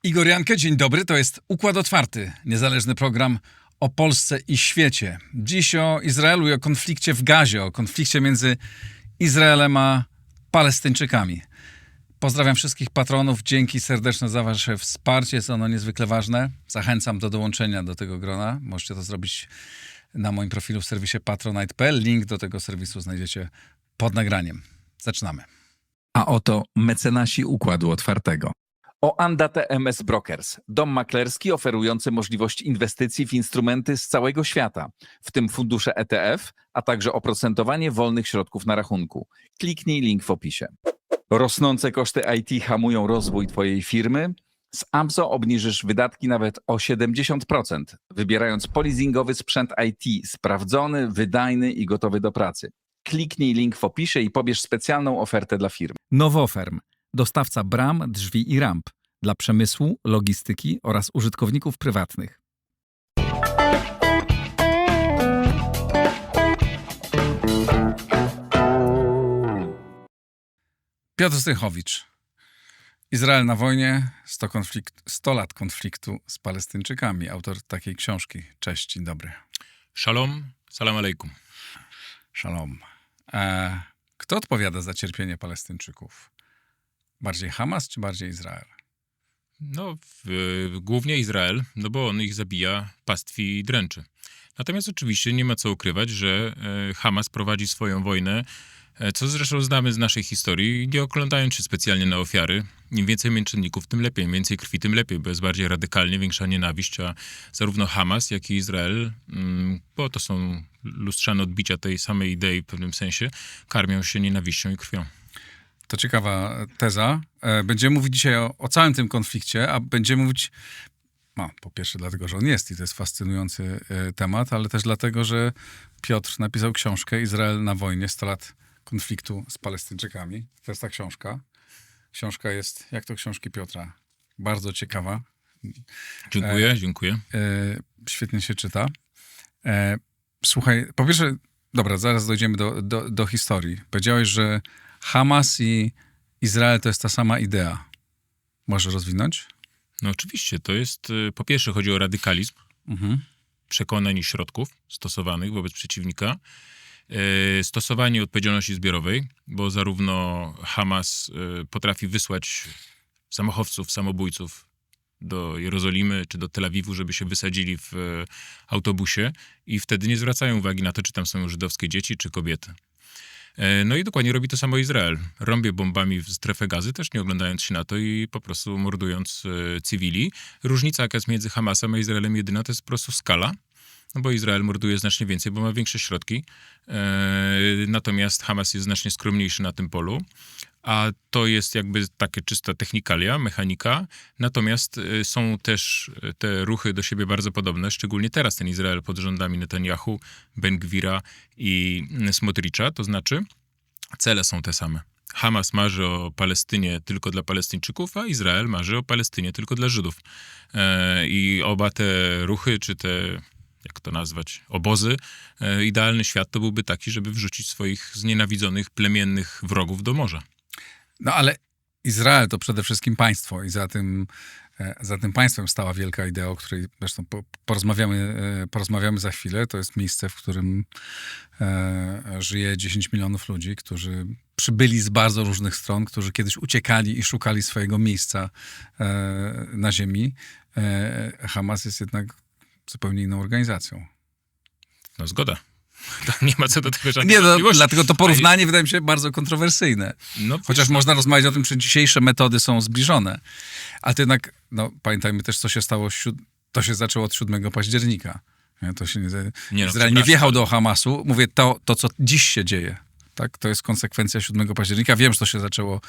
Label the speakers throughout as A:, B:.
A: Igor Jankę, dzień dobry. To jest Układ Otwarty, niezależny program o Polsce i świecie. Dziś o Izraelu i o konflikcie w Gazie, o konflikcie między Izraelem a Palestyńczykami. Pozdrawiam wszystkich patronów. Dzięki serdeczne za wasze wsparcie. Jest ono niezwykle ważne. Zachęcam do dołączenia do tego grona. Możecie to zrobić na moim profilu w serwisie patronite.pl. Link do tego serwisu znajdziecie pod nagraniem. Zaczynamy.
B: A oto mecenasi Układu Otwartego.
C: Oanda TMS Brokers, dom maklerski oferujący możliwość inwestycji w instrumenty z całego świata, w tym fundusze ETF, a także oprocentowanie wolnych środków na rachunku. Kliknij link w opisie. Rosnące koszty IT hamują rozwój Twojej firmy? Z AMZO obniżysz wydatki nawet o 70%, wybierając polizingowy sprzęt IT sprawdzony, wydajny i gotowy do pracy. Kliknij link w opisie i pobierz specjalną ofertę dla firm.
B: Nowoferm, dostawca bram, drzwi i ramp dla przemysłu, logistyki oraz użytkowników prywatnych.
A: Piotr Stychowicz. Izrael na wojnie, 100 lat konfliktu z Palestyńczykami. Autor takiej książki. Cześć, dzień dobry.
D: Shalom, salam alejkum.
A: Shalom. Kto odpowiada za cierpienie Palestyńczyków? Bardziej Hamas czy bardziej Izrael?
D: No, głównie Izrael, no bo on ich zabija, pastwi i dręczy. Natomiast oczywiście nie ma co ukrywać, że Hamas prowadzi swoją wojnę, co zresztą znamy z naszej historii, nie oglądając się specjalnie na ofiary. Im więcej męczenników, tym lepiej. Im więcej krwi, tym lepiej, bo jest bardziej radykalnie, większa nienawiść, a zarówno Hamas, jak i Izrael, bo to są lustrzane odbicia tej samej idei w pewnym sensie, karmią się nienawiścią i krwią.
A: To ciekawa teza. Będziemy mówić dzisiaj o całym tym konflikcie, a będziemy mówić, po pierwsze dlatego, że on jest i to jest fascynujący temat, ale też dlatego, że Piotr napisał książkę Izrael na wojnie, 100 lat konfliktu z Palestyńczykami. To jest ta książka. Książka jest, jak to książki Piotra, bardzo ciekawa.
D: Dziękuję.
A: Świetnie się czyta. Słuchaj, po pierwsze, dobra, zaraz dojdziemy do historii. Powiedziałeś, że Hamas i Izrael to jest ta sama idea. Możesz rozwinąć?
D: No oczywiście, to jest, po pierwsze chodzi o radykalizm, przekonań i środków stosowanych wobec przeciwnika, stosowanie odpowiedzialności zbiorowej, bo zarówno Hamas potrafi wysłać zamachowców, samobójców do Jerozolimy czy do Tel Awiwu, żeby się wysadzili w autobusie i wtedy nie zwracają uwagi na to, czy tam są żydowskie dzieci, czy kobiety. No i dokładnie robi to samo Izrael. Rąbie bombami w strefę Gazy, też nie oglądając się na to i po prostu mordując cywili. Różnica jaka jest między Hamasem a Izraelem jedyna, to jest po prostu skala. No bo Izrael morduje znacznie więcej, bo ma większe środki. Natomiast Hamas jest znacznie skromniejszy na tym polu. A to jest jakby takie czysta technikalia, mechanika. Natomiast są też te ruchy do siebie bardzo podobne, szczególnie teraz ten Izrael pod rządami Netanyahu, Ben-Gwira i Smotricza. To znaczy cele są te same. Hamas marzy o Palestynie tylko dla Palestyńczyków, a Izrael marzy o Palestynie tylko dla Żydów. I oba te ruchy, czy te, jak to nazwać, obozy, idealny świat to byłby taki, żeby wrzucić swoich znienawidzonych, plemiennych wrogów do morza.
A: No ale Izrael to przede wszystkim państwo i za tym państwem stała wielka idea, o której zresztą porozmawiamy za chwilę. To jest miejsce, w którym żyje 10 milionów ludzi, którzy przybyli z bardzo różnych stron, którzy kiedyś uciekali i szukali swojego miejsca na ziemi. Hamas jest jednak zupełnie inną organizacją.
D: No zgoda. Nie ma co do tego żadnych
A: Nie,
D: wątpliwości.
A: dlatego to porównanie wydaje mi się bardzo kontrowersyjne.
D: No,
A: Chociaż można rozmawiać o tym, czy dzisiejsze metody są zbliżone. Ale to jednak, pamiętajmy też, co się stało, to się zaczęło od 7 października. To się Izrael nie wjechał do Hamasu. Mówię, to co dziś się dzieje. Tak? To jest konsekwencja 7 października. Wiem, że to się zaczęło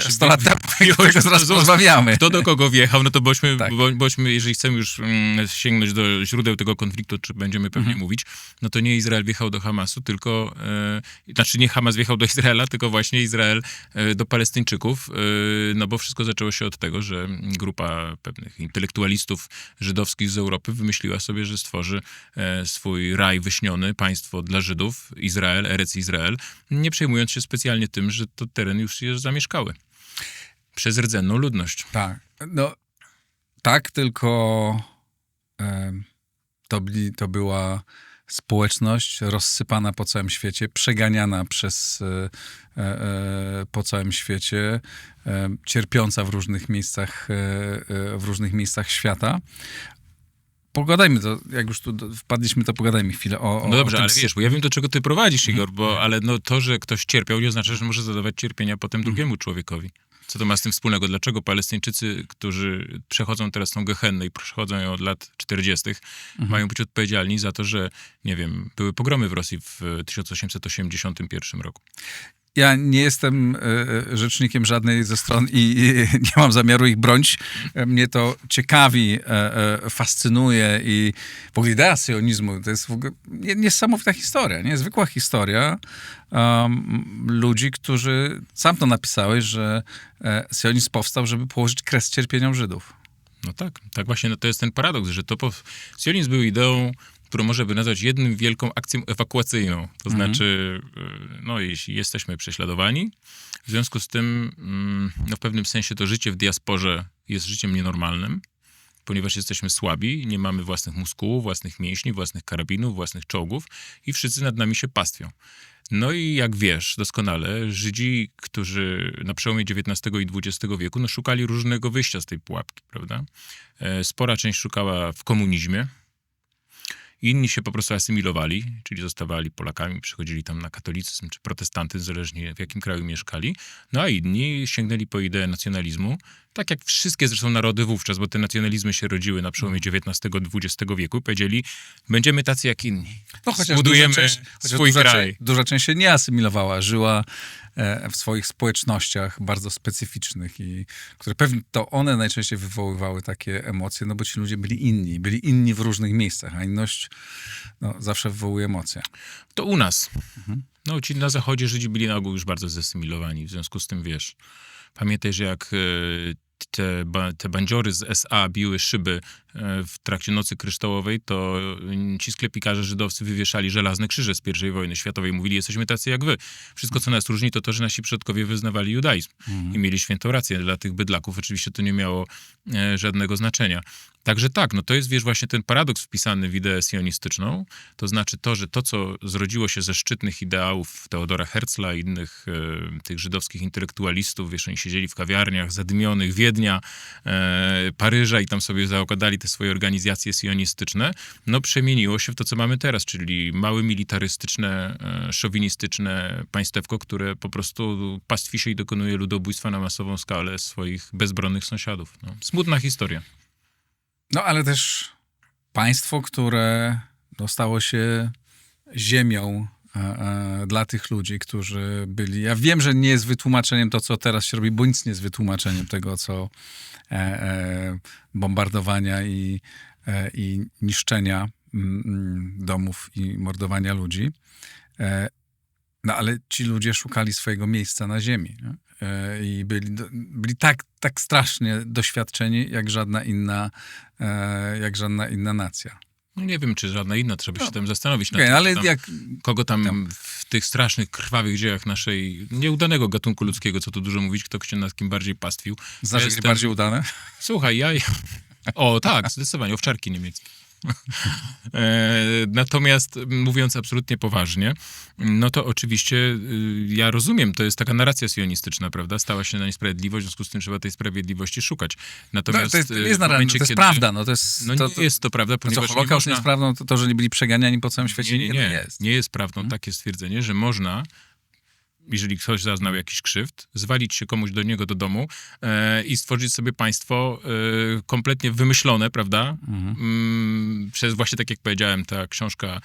A: 100 lat temu. Tego zaraz rozmawiamy.
D: Kto do kogo wjechał, no to bośmy,
A: Tak.
D: jeżeli chcemy już sięgnąć do źródeł tego konfliktu, czy będziemy pewnie mówić, no to nie Izrael wjechał do Hamasu, tylko, znaczy nie Hamas wjechał do Izraela, tylko właśnie Izrael do Palestyńczyków, no bo wszystko zaczęło się od tego, że grupa pewnych intelektualistów żydowskich z Europy wymyśliła sobie, że stworzy swój raj wyśniony, państwo dla Żydów, Izrael, Erec Izrael, nie przejmując się specjalnie tym, że to teren już jest zamieszkały przez rdzenną ludność.
A: Tak. No, Tak, tylko to była społeczność rozsypana po całym świecie, przeganiana po całym świecie, cierpiąca w różnych miejscach świata. Pogadajmy to, jak już tu wpadliśmy, to pogadajmy chwilę o
D: No dobrze,
A: o tym.
D: ale wiesz, bo ja wiem, do czego ty prowadzisz, Igor, ale no to, że ktoś cierpiał, nie oznacza, że może zadawać cierpienia potem drugiemu człowiekowi. Co to ma z tym wspólnego? Dlaczego Palestyńczycy, którzy przechodzą teraz tą gehennę i przechodzą ją od lat 40., mają być odpowiedzialni za to, że, nie wiem, były pogromy w Rosji w 1881 roku?
A: Ja nie jestem rzecznikiem żadnej ze stron i nie mam zamiaru ich bronić. Mnie to ciekawi, fascynuje i w ogóle idea sionizmu to jest w ogóle niesamowita historia, niezwykła historia ludzi, którzy, sam to napisałeś, że sionizm powstał, żeby położyć kres cierpieniom Żydów.
D: No tak właśnie, no to jest ten paradoks, że sionizm był ideą, którą można by nazwać jedną wielką akcją ewakuacyjną. To znaczy, no jeśli jesteśmy prześladowani, w związku z tym no w pewnym sensie to życie w diasporze jest życiem nienormalnym, ponieważ jesteśmy słabi, nie mamy własnych muskułów, własnych mięśni, własnych karabinów, własnych czołgów i wszyscy nad nami się pastwią. No i jak wiesz doskonale, Żydzi, którzy na przełomie XIX i XX wieku no szukali różnego wyjścia z tej pułapki, prawda? Spora część szukała w komunizmie, inni się po prostu asymilowali, czyli zostawali Polakami, przychodzili tam na katolicyzm czy protestantyzm, zależnie w jakim kraju mieszkali. No a inni sięgnęli po ideę nacjonalizmu, tak jak wszystkie zresztą narody wówczas, bo te nacjonalizmy się rodziły na przełomie XIX-XX wieku i powiedzieli, będziemy tacy jak inni.
A: No, chociaż
D: Zbudujemy swój kraj.
A: Duża część się nie asymilowała, żyła w swoich społecznościach bardzo specyficznych i które pewnie to one najczęściej wywoływały takie emocje, no bo ci ludzie byli inni w różnych miejscach, a inność zawsze wywołuje emocje.
D: To u nas. No ci na zachodzie Żydzi byli na ogół już bardzo zesymilowani, w związku z tym wiesz, pamiętaj, że jak te bandziory z SA biły szyby w trakcie Nocy Kryształowej, to ci sklepikarze żydowscy wywieszali żelazne krzyże z I wojny światowej. Mówili, jesteśmy tacy jak wy. Wszystko, co nas różni, to że nasi przodkowie wyznawali judaizm i mieli świętą rację. Dla tych bydlaków oczywiście to nie miało żadnego znaczenia. Także tak, no to jest, wiesz, właśnie ten paradoks wpisany w ideę sionistyczną. To znaczy to, że to, co zrodziło się ze szczytnych ideałów Teodora Herzla i innych tych żydowskich intelektualistów, wiesz, oni siedzieli w kawiarniach zadymionych Wiednia, Paryża i tam sobie zaokładali te swoje organizacje sionistyczne, no przemieniło się w to, co mamy teraz, czyli małe militarystyczne, szowinistyczne państewko, które po prostu pastwi się i dokonuje ludobójstwa na masową skalę swoich bezbronnych sąsiadów. No, smutna historia.
A: No ale też państwo, które stało się ziemią dla tych ludzi, którzy byli... Ja wiem, że nie jest wytłumaczeniem to, co teraz się robi, bo nic nie jest wytłumaczeniem tego, co bombardowania i niszczenia domów i mordowania ludzi. No ale ci ludzie szukali swojego miejsca na ziemi. Nie? I byli tak strasznie doświadczeni, jak żadna inna nacja.
D: No nie wiem, czy żadna inna, trzeba się tam zastanowić.
A: Okay,
D: nad
A: ale
D: tym, kogo tam w tych strasznych, krwawych dziejach naszej nieudanego gatunku ludzkiego, co tu dużo mówić, kto się nad kim bardziej pastwił.
A: Znasz jakieś bardziej udane?
D: Słuchaj, O tak, zdecydowanie, owczarki niemieckie. Natomiast mówiąc absolutnie poważnie, no to oczywiście ja rozumiem, to jest taka narracja sionistyczna, prawda? Stała się na niesprawiedliwość, w związku z tym trzeba tej sprawiedliwości szukać. Natomiast
A: to jest narracja, to jest prawda. No,
D: nie jest to prawda, ponieważ
A: Holokaust nie jest prawdą, to, że nie byli przeganiani po całym świecie, nie jest.
D: Nie jest prawdą takie stwierdzenie, że można, jeżeli ktoś zaznał jakiś krzywd, zwalić się komuś do niego do domu i stworzyć sobie państwo kompletnie wymyślone, prawda? Przez właśnie, tak jak powiedziałem, ta książka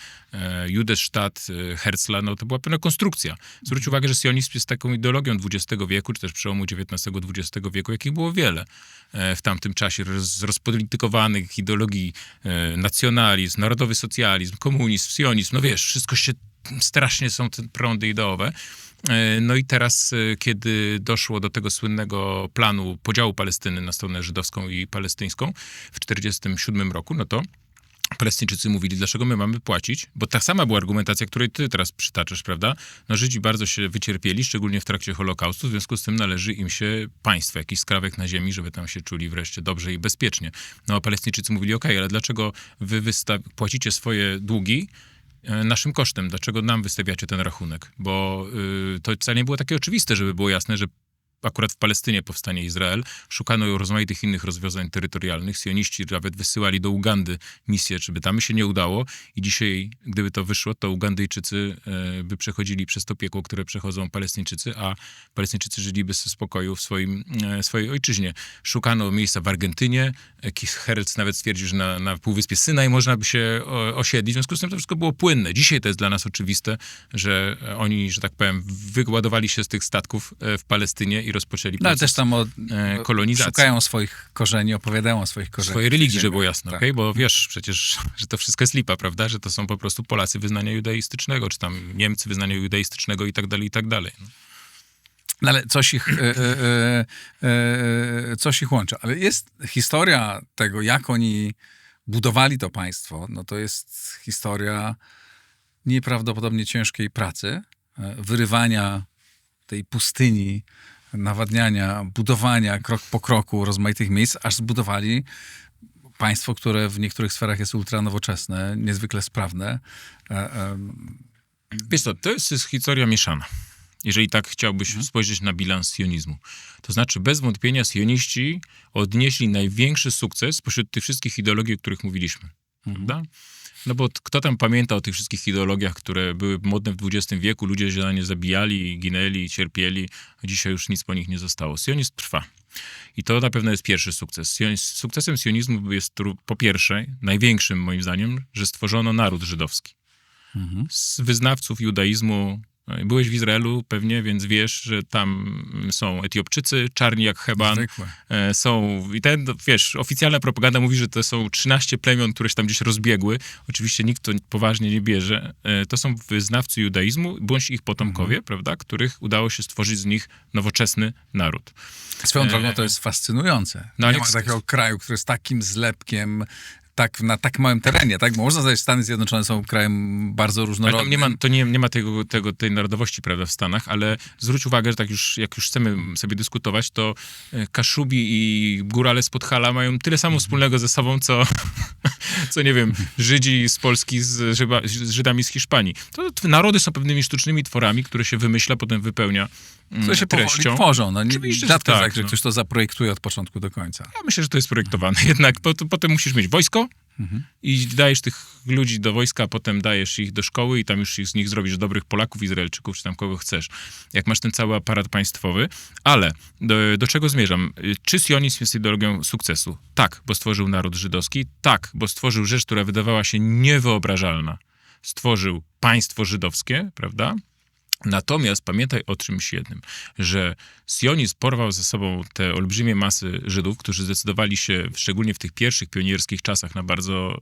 D: Judesstaat Herzla, no to była pewna konstrukcja. Zwróć uwagę, że sionizm jest taką ideologią XX wieku, czy też przełomu XIX-XX wieku, jakich było wiele w tamtym czasie, rozpolitykowanych ideologii nacjonalizm, narodowy socjalizm, komunizm, sionizm, no wiesz, wszystko się strasznie są te prądy ideowe. No i teraz, kiedy doszło do tego słynnego planu podziału Palestyny na stronę żydowską i palestyńską w 1947 roku, no to Palestyńczycy mówili, dlaczego my mamy płacić, bo ta sama była argumentacja, której ty teraz przytaczasz, prawda? No Żydzi bardzo się wycierpieli, szczególnie w trakcie Holokaustu, w związku z tym należy im się państwo, jakiś skrawek na ziemi, żeby tam się czuli wreszcie dobrze i bezpiecznie. No a Palestyńczycy mówili, okej, ale dlaczego wy płacicie swoje długi naszym kosztem? Dlaczego nam wystawiacie ten rachunek? Bo to wcale nie było takie oczywiste, żeby było jasne, że akurat w Palestynie powstanie Izrael. Szukano rozmaitych innych rozwiązań terytorialnych. Sioniści nawet wysyłali do Ugandy misje, żeby tam się nie udało. I dzisiaj, gdyby to wyszło, to Ugandyjczycy by przechodzili przez to piekło, które przechodzą Palestyńczycy, a Palestyńczycy żyliby w spokoju w swojej ojczyźnie. Szukano miejsca w Argentynie. Keith Hertz nawet stwierdził, że na Półwyspie Synaj można by się osiedlić. W związku z tym to wszystko było płynne. Dzisiaj to jest dla nas oczywiste, że oni, że tak powiem, wyładowali się z tych statków w Palestynie i rozpoczęli
A: No ale
D: proces
A: też tam
D: kolonizacji.
A: szukają swoich korzeni, opowiadają o swoich korzeniach.
D: Swojej religii, żeby było jasne,
A: Tak.
D: okej? Bo wiesz przecież, że to wszystko jest lipa, prawda? Że to są po prostu Polacy wyznania judaistycznego, czy tam Niemcy wyznania judaistycznego i tak dalej, i tak dalej. No.
A: No ale coś ich łączy. Ale jest historia tego, jak oni budowali to państwo, no to jest historia nieprawdopodobnie ciężkiej pracy, wyrywania tej pustyni, nawadniania, budowania krok po kroku rozmaitych miejsc, aż zbudowali państwo, które w niektórych sferach jest ultranowoczesne, niezwykle sprawne.
D: Wiesz co, to jest historia mieszana. Jeżeli tak chciałbyś spojrzeć na bilans sionizmu. To znaczy, bez wątpienia sioniści odnieśli największy sukces spośród tych wszystkich ideologii, o których mówiliśmy. Prawda? No bo kto tam pamięta o tych wszystkich ideologiach, które były modne w XX wieku, ludzie się na nie zabijali, ginęli, cierpieli, a dzisiaj już nic po nich nie zostało. Sionizm trwa. I to na pewno jest pierwszy sukces. Sukcesem sionizmu jest po pierwsze, największym moim zdaniem, że stworzono naród żydowski. Z wyznawców judaizmu. Byłeś w Izraelu pewnie, więc wiesz, że tam są Etiopczycy, czarni jak Heban.
A: Zwykłe.
D: Są, i wiesz, oficjalna propaganda mówi, że to są 13 plemion, które się tam gdzieś rozbiegły. Oczywiście nikt to poważnie nie bierze. To są wyznawcy judaizmu, bądź ich potomkowie, prawda, których udało się stworzyć z nich nowoczesny naród.
A: Swoją drogą to jest fascynujące.
D: No, ale
A: nie ma takiego kraju, który jest takim zlepkiem, na tak małym terenie, tak? Bo można powiedzieć, Stany Zjednoczone są krajem bardzo
D: Ale
A: różnorodnym.
D: tam nie ma tej narodowości, prawda, w Stanach, ale zwróć uwagę, że jak już chcemy sobie dyskutować, to Kaszubi i górale z Podhala mają tyle samo wspólnego ze sobą, co nie wiem, Żydzi z Polski z Żydami z Hiszpanii. To narody są pewnymi sztucznymi tworami, które się wymyśla, potem wypełnia
A: które się powoli
D: treścią.
A: tworzą. No,
D: Oczywiście, że
A: rzadko jest
D: tak,
A: tak, że
D: no.
A: ktoś to zaprojektuje od początku do końca.
D: Ja myślę, że to jest projektowane. Jednak potem musisz mieć wojsko i dajesz tych ludzi do wojska, a potem dajesz ich do szkoły i tam już z nich zrobisz dobrych Polaków, Izraelczyków, czy tam kogo chcesz. Jak masz ten cały aparat państwowy. Ale do czego zmierzam? Czy sionizm jest ideologią sukcesu? Tak, bo stworzył naród żydowski. Tak, bo stworzył rzecz, która wydawała się niewyobrażalna. Stworzył państwo żydowskie, prawda? Natomiast pamiętaj o czymś jednym, że sionizm porwał ze sobą te olbrzymie masy Żydów, którzy zdecydowali się, szczególnie w tych pierwszych pionierskich czasach, na bardzo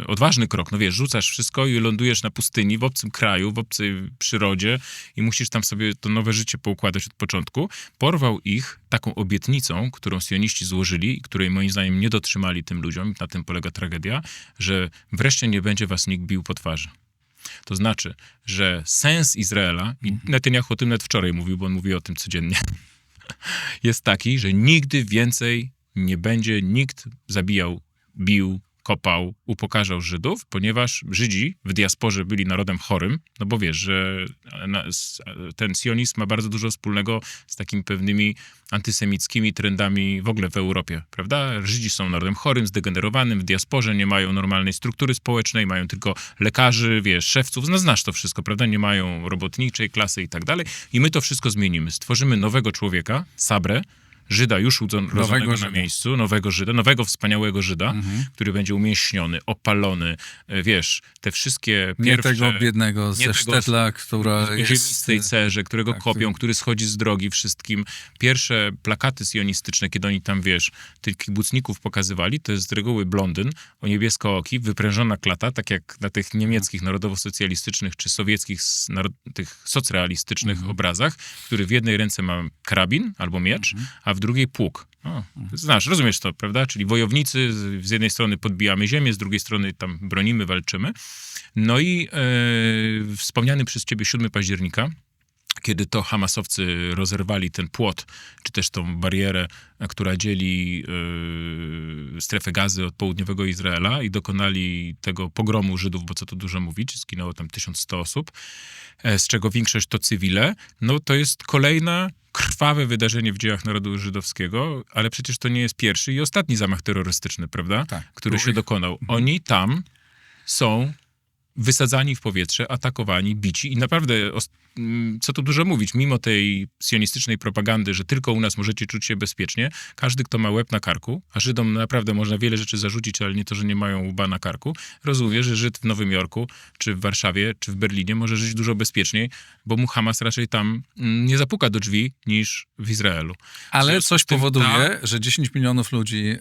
D: odważny krok. No wiesz, rzucasz wszystko i lądujesz na pustyni, w obcym kraju, w obcej przyrodzie i musisz tam sobie to nowe życie poukładać od początku. Porwał ich taką obietnicą, którą sioniści złożyli i której moim zdaniem nie dotrzymali tym ludziom, na tym polega tragedia, że wreszcie nie będzie was nikt bił po twarzy. To znaczy, że sens Izraela, i Netanyahu o tym nawet wczoraj mówił, bo on mówi o tym codziennie, jest taki, że nigdy więcej nie będzie nikt zabijał, bił, kopał, upokarzał Żydów, ponieważ Żydzi w diasporze byli narodem chorym, no bo wiesz, że ten sionizm ma bardzo dużo wspólnego z takimi pewnymi antysemickimi trendami w ogóle w Europie, prawda? Żydzi są narodem chorym, zdegenerowanym, w diasporze nie mają normalnej struktury społecznej, mają tylko lekarzy, wiesz, szewców, no znasz to wszystko, prawda? Nie mają robotniczej klasy i tak dalej. I my to wszystko zmienimy. Stworzymy nowego człowieka, Sabrę, Żyda już rodzonego na miejscu, nowego Żyda, nowego wspaniałego Żyda, który będzie umieśniony, opalony, wiesz, te wszystkie pierwsze...
A: Nie tego biednego ze Sztetla, która
D: w
A: jest...
D: ziemistej cerze, którego
A: tak,
D: kopią, który schodzi z drogi wszystkim. Pierwsze plakaty sionistyczne, kiedy oni tam, wiesz, tych kibucników pokazywali, to jest z reguły blondyn o niebieskooki, wyprężona klata, tak jak na tych niemieckich narodowo-socjalistycznych czy sowieckich tych socrealistycznych obrazach, który w jednej ręce ma karabin albo miecz, a w w drugiej pług. Znasz, rozumiesz to, prawda? Czyli wojownicy, z jednej strony podbijamy ziemię, z drugiej strony tam bronimy, walczymy. No i wspomniany przez ciebie 7 października, kiedy to Hamasowcy rozerwali ten płot, czy też tą barierę, która dzieli strefę Gazy od południowego Izraela i dokonali tego pogromu Żydów, bo co tu dużo mówić, zginęło tam 1100 osób, z czego większość to cywile, no to jest kolejne krwawe wydarzenie w dziejach narodu żydowskiego, ale przecież to nie jest pierwszy i ostatni zamach terrorystyczny, prawda?
A: Tak.
D: Który się dokonał. Oni tam są wysadzani w powietrze, atakowani, bici i naprawdę, co tu dużo mówić, mimo tej sionistycznej propagandy, że tylko u nas możecie czuć się bezpiecznie, każdy, kto ma łeb na karku, a Żydom naprawdę można wiele rzeczy zarzucić, ale nie to, że nie mają łba na karku, rozumie, że Żyd w Nowym Jorku, czy w Warszawie, czy w Berlinie może żyć dużo bezpieczniej, bo mu Hamas raczej tam nie zapuka do drzwi niż w Izraelu.
A: Ale coś powoduje,
D: tak.
A: że 10 milionów ludzi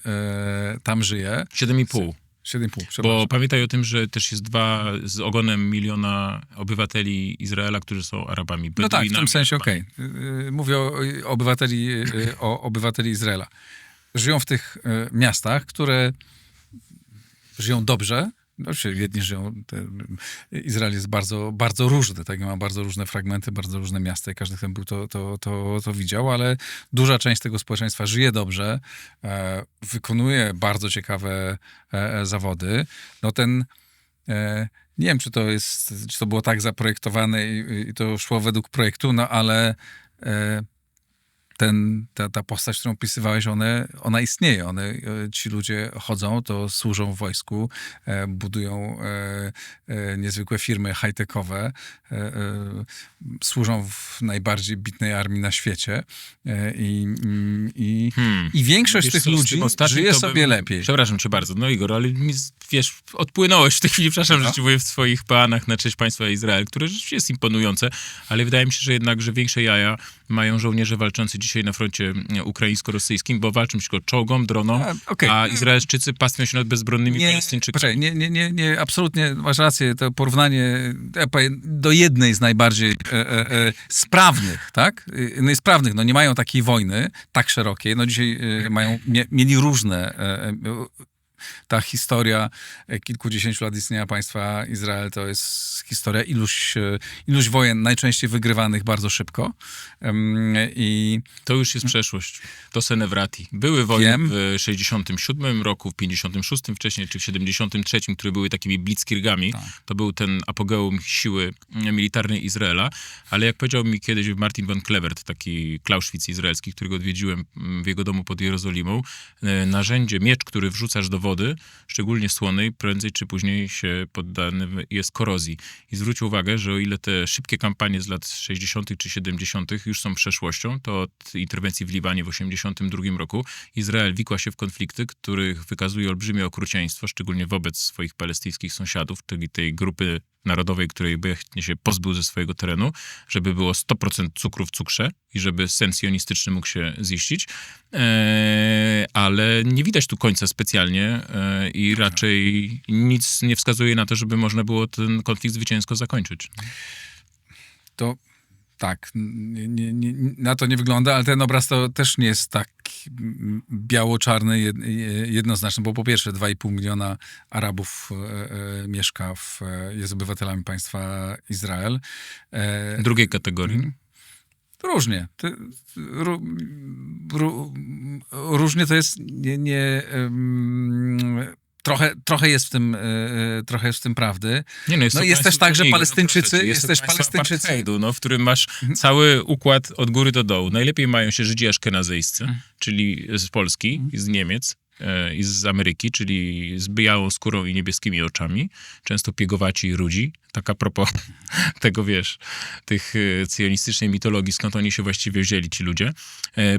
A: tam żyje.
D: 7,5.
A: 7,5,
D: Bo
A: przepraszam.
D: pamiętaj o tym, że też jest z ogonem 1 miliona obywateli Izraela, którzy są Arabami.
A: No tak, w tym
D: Beduinami,
A: sensie
D: Arabami.
A: okej. Mówię o obywateli Izraela. Żyją w tych miastach, które żyją dobrze. Oczywiście jedni żyją, Izrael jest bardzo, bardzo różny, tak? Ma bardzo różne fragmenty, bardzo różne miasta i każdy, kto był, to widział, ale duża część tego społeczeństwa żyje dobrze, wykonuje bardzo ciekawe zawody. No nie wiem, czy to było tak zaprojektowane i to szło według projektu, no ale ta postać, którą opisywałeś, ona istnieje. Ci ludzie chodzą, to służą w wojsku, budują niezwykłe firmy high-techowe, służą w najbardziej bitnej armii na świecie i większość
D: Wiesz
A: tych
D: co, z
A: ludzi
D: tym ostatnim
A: żyje
D: to
A: sobie lepiej.
D: Przepraszam cię bardzo, no Igor, ale mi, wiesz, odpłynąłeś w tej chwili, przepraszam, że ci mówię w swoich planach na cześć państwa Izrael, które rzeczywiście jest imponujące, ale wydaje mi się, że jednak, że większe jaja mają żołnierze walczący dzisiaj na froncie ukraińsko-rosyjskim, bo walczą przeciwko czołgom, dronom, a Izraelszczycy pastwią się nad bezbronnymi Palestyńczykami.
A: Nie, absolutnie masz rację, to porównanie do jednej z najbardziej sprawnych, tak? Sprawnych, no nie mają takiej wojny, tak szerokiej, no dzisiaj mieli różne ta historia kilkudziesięciu lat istnienia państwa Izrael to jest historia iluś wojen, najczęściej wygrywanych bardzo szybko.
D: To już jest przeszłość. To Senewrati. Były wojny w 67 roku, w 56 wcześniej, czy w 73, które były takimi blitzkriegami. Tak. To był ten apogeum siły militarnej Izraela. Ale jak powiedział mi kiedyś Martin von Klevert, taki Clausewitz izraelski, którego odwiedziłem w jego domu pod Jerozolimą, narzędzie, miecz, który wrzucasz do wody, szczególnie słonej, prędzej czy później się poddany jest korozji. I zwróć uwagę, że o ile te szybkie kampanie z lat 60. czy 70. już są przeszłością, to od interwencji w Libanie w 82 roku Izrael wikła się w konflikty, których wykazuje olbrzymie okrucieństwo, szczególnie wobec swoich palestyńskich sąsiadów, czyli tej grupy narodowej, której chętnie się pozbył ze swojego terenu, żeby było 100% cukru w cukrze i żeby sen sionistyczny mógł się ziścić. Ale nie widać tu końca specjalnie i raczej nic nie wskazuje na to, żeby można było ten konflikt zwycięsko zakończyć.
A: To tak, na to nie wygląda, ale ten obraz to też nie jest tak biało-czarny, jednoznaczny, bo po pierwsze 2,5 miliona Arabów jest obywatelami państwa Izrael.
D: Drugiej kategorii.
A: Różnie. Różnie to jest trochę jest w tym prawdy. Jest też tak, że Palestyńczycy... Jest też Palestyńczycy...
D: w którym masz cały układ od góry do dołu. Najlepiej mają się Żydzi aszkenazyjscy, czyli z Polski, z Niemiec i z Ameryki, czyli z białą skórą i niebieskimi oczami. Często piegowaci i rudzi. Tak a propos tego, tych cjonistycznej mitologii, skąd oni się właściwie wzięli, ci ludzie.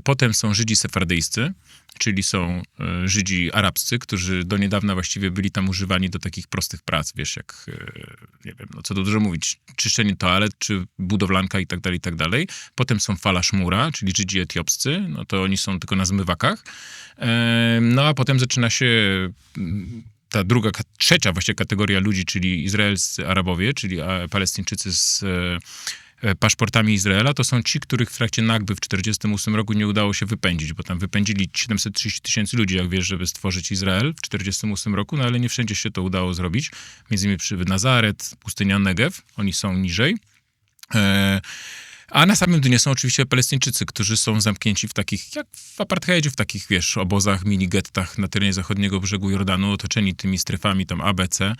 D: Potem są Żydzi sefardyjscy, czyli są Żydzi arabscy, którzy do niedawna właściwie byli tam używani do takich prostych prac, jak, nie wiem, co tu dużo mówić, czyszczenie toalet, czy budowlanka i tak dalej. Potem są Falaszmura, czyli Żydzi etiopscy, no to oni są tylko na zmywakach. No a potem zaczyna się ta trzecia właściwie kategoria ludzi, czyli izraelscy Arabowie, czyli Palestyńczycy z paszportami Izraela, to są ci, których w trakcie Nakby w 1948 roku nie udało się wypędzić, bo tam wypędzili 730 tysięcy ludzi, jak wiesz, żeby stworzyć Izrael w 1948 roku, no ale nie wszędzie się to udało zrobić. Między innymi przy Nazaret, pustynia Negev, oni są niżej. A na samym dnie są oczywiście Palestyńczycy, którzy są zamknięci w takich, jak w apartheidzie, w takich, wiesz, obozach, mini-gettach na terenie zachodniego brzegu Jordanu, otoczeni tymi strefami tam ABC.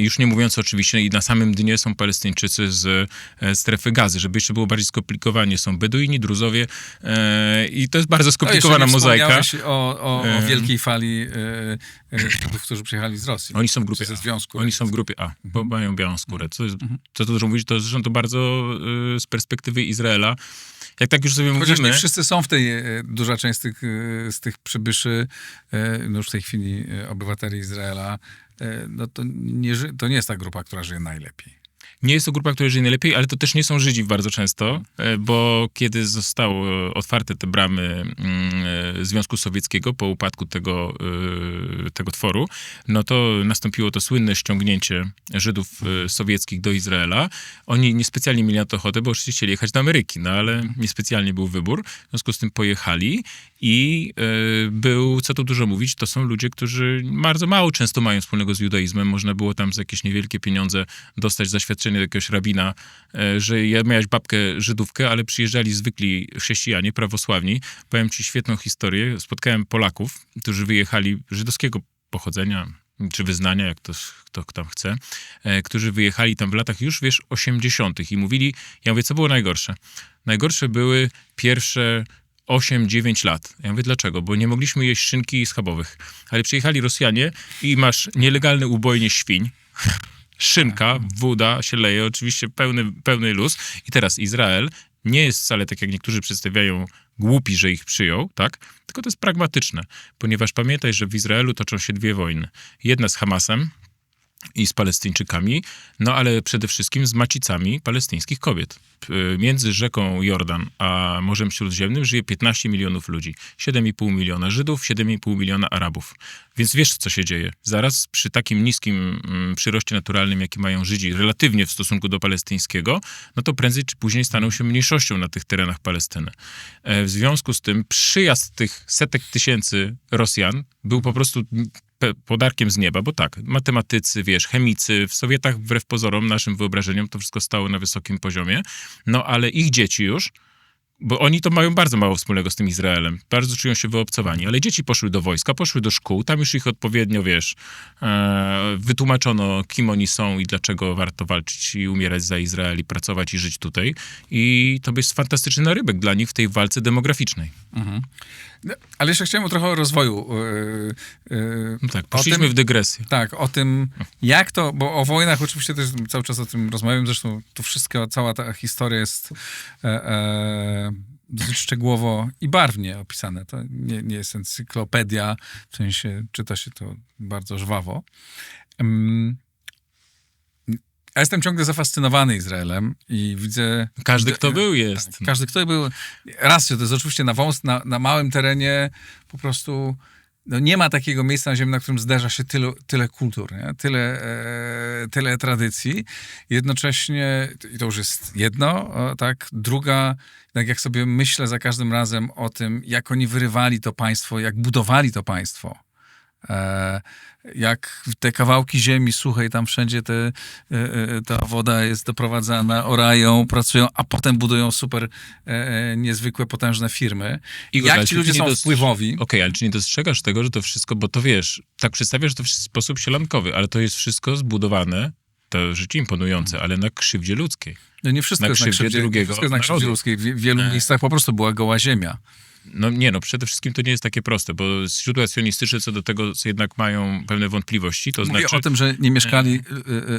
D: Już nie mówiąc oczywiście, i na samym dnie są Palestyńczycy z strefy Gazy, żeby jeszcze było bardziej skomplikowanie. Są Beduini, Druzowie i to jest bardzo skomplikowana mozaika.
A: O wielkiej fali Żydów, którzy przyjechali z Rosji.
D: Oni są w grupie
A: ze
D: A.
A: Związku
D: Oni są w grupie A, bo mają białą skórę. Co tu dużo mówić, to zresztą to bardzo z perspektywy Izraela. Jak tak już sobie
A: Chociaż
D: mówimy...
A: nie wszyscy są w tej, duża część z tych przybyszy, no już w tej chwili obywateli Izraela, no to nie jest ta grupa, która żyje najlepiej.
D: Nie jest to grupa, która żyje najlepiej, ale to też nie są Żydzi bardzo często, bo kiedy zostały otwarte te bramy Związku Sowieckiego po upadku tego tworu, no to nastąpiło to słynne ściągnięcie Żydów sowieckich do Izraela. Oni niespecjalnie mieli na to ochotę, bo oczywiście chcieli jechać do Ameryki, no ale niespecjalnie był wybór. W związku z tym pojechali i co tu dużo mówić, to są ludzie, którzy bardzo mało często mają wspólnego z judaizmem. Można było tam za jakieś niewielkie pieniądze dostać zaświadczenie do jakiegoś rabina, że miałeś babkę Żydówkę, ale przyjeżdżali zwykli chrześcijanie, prawosławni. Powiem ci świetną historię. Spotkałem Polaków, którzy wyjechali żydowskiego pochodzenia, czy wyznania, jak to kto tam chce, którzy wyjechali tam w latach już, 80. i mówili, ja mówię, co było najgorsze? Najgorsze były pierwsze 8-9 lat. Ja mówię, dlaczego? Bo nie mogliśmy jeść szynki schabowych. Ale przyjechali Rosjanie i masz nielegalne ubojnie świń, szynka, woda się leje, oczywiście pełny luz. I teraz Izrael nie jest wcale tak, jak niektórzy przedstawiają, głupi, że ich przyjął, tak? Tylko to jest pragmatyczne, ponieważ pamiętaj, że w Izraelu toczą się dwie wojny. Jedna z Hamasem i z Palestyńczykami, no ale przede wszystkim z macicami palestyńskich kobiet. Między rzeką Jordan a Morzem Śródziemnym żyje 15 milionów ludzi. 7,5 miliona Żydów, 7,5 miliona Arabów. Więc wiesz, co się dzieje. Zaraz przy takim niskim przyroście naturalnym, jaki mają Żydzi, relatywnie w stosunku do palestyńskiego, no to prędzej czy później staną się mniejszością na tych terenach Palestyny. W związku z tym przyjazd tych setek tysięcy Rosjan był po prostu podarkiem z nieba, bo tak, matematycy, wiesz, chemicy, w Sowietach wbrew pozorom, naszym wyobrażeniom, to wszystko stało na wysokim poziomie, no ale ich dzieci już, bo oni to mają bardzo mało wspólnego z tym Izraelem, bardzo czują się wyobcowani, ale dzieci poszły do wojska, poszły do szkół, tam już ich odpowiednio, wiesz, wytłumaczono, kim oni są i dlaczego warto walczyć i umierać za Izrael i pracować i żyć tutaj i to jest fantastyczny narybek dla nich w tej walce demograficznej.
A: Mhm. No, ale jeszcze chciałem trochę o rozwoju.
D: No tak, poszliśmy w dygresję.
A: Tak, o tym, jak to, bo o wojnach oczywiście też cały czas o tym rozmawiam, zresztą to wszystko, cała ta historia jest dosyć szczegółowo i barwnie opisane. To nie jest encyklopedia, w sensie czyta się to bardzo żwawo. Ja jestem ciągle zafascynowany Izraelem i widzę...
D: Każdy, kto był, jest.
A: Tak, każdy, kto był... Raz, to jest oczywiście na małym terenie po prostu... No nie ma takiego miejsca na ziemi, na którym zderza się tyle kultur, nie? Tyle tradycji. Jednocześnie, i to już jest jedno, tak, druga, tak jak sobie myślę za każdym razem o tym, jak oni wyrywali to państwo, jak budowali to państwo. Jak te kawałki ziemi suchej, tam wszędzie ta woda jest doprowadzana, orają, pracują, a potem budują super niezwykłe, potężne firmy.
D: Igor,
A: jak ci ludzie są wpływowi.
D: Okej, ale czy nie dostrzegasz tego, że to wszystko, bo to wiesz, tak przedstawiasz, że to w sposób sielankowy, ale to jest wszystko zbudowane, to życie imponujące, ale na krzywdzie ludzkiej.
A: No nie wszystko jest na krzywdzie
D: drugiego
A: wszystko jest na krzywdzie ludzkiej. W wielu miejscach po prostu była goła ziemia.
D: No nie, przede wszystkim to nie jest takie proste, bo źródła sionistyczne co do tego jednak mają pewne wątpliwości, to
A: Mówię
D: znaczy...
A: o tym, że nie mieszkali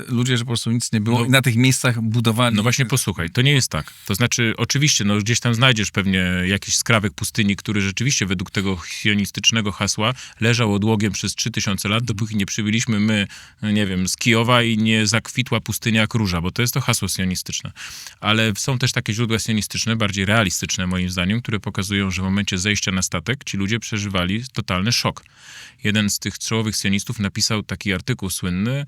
A: ludzie, że po prostu nic nie było i na tych miejscach budowali...
D: No właśnie posłuchaj, to nie jest tak. To znaczy, oczywiście, gdzieś tam znajdziesz pewnie jakiś skrawek pustyni, który rzeczywiście według tego sionistycznego hasła leżał odłogiem przez 3000 lat, dopóki nie przybyliśmy my, nie wiem, z Kijowa i nie zakwitła pustynia jak róża, bo to jest to hasło sionistyczne. Ale są też takie źródła sionistyczne, bardziej realistyczne moim zdaniem, które pokazują, że w momencie zejścia na statek ci ludzie przeżywali totalny szok. Jeden z tych czołowych sionistów napisał taki artykuł słynny,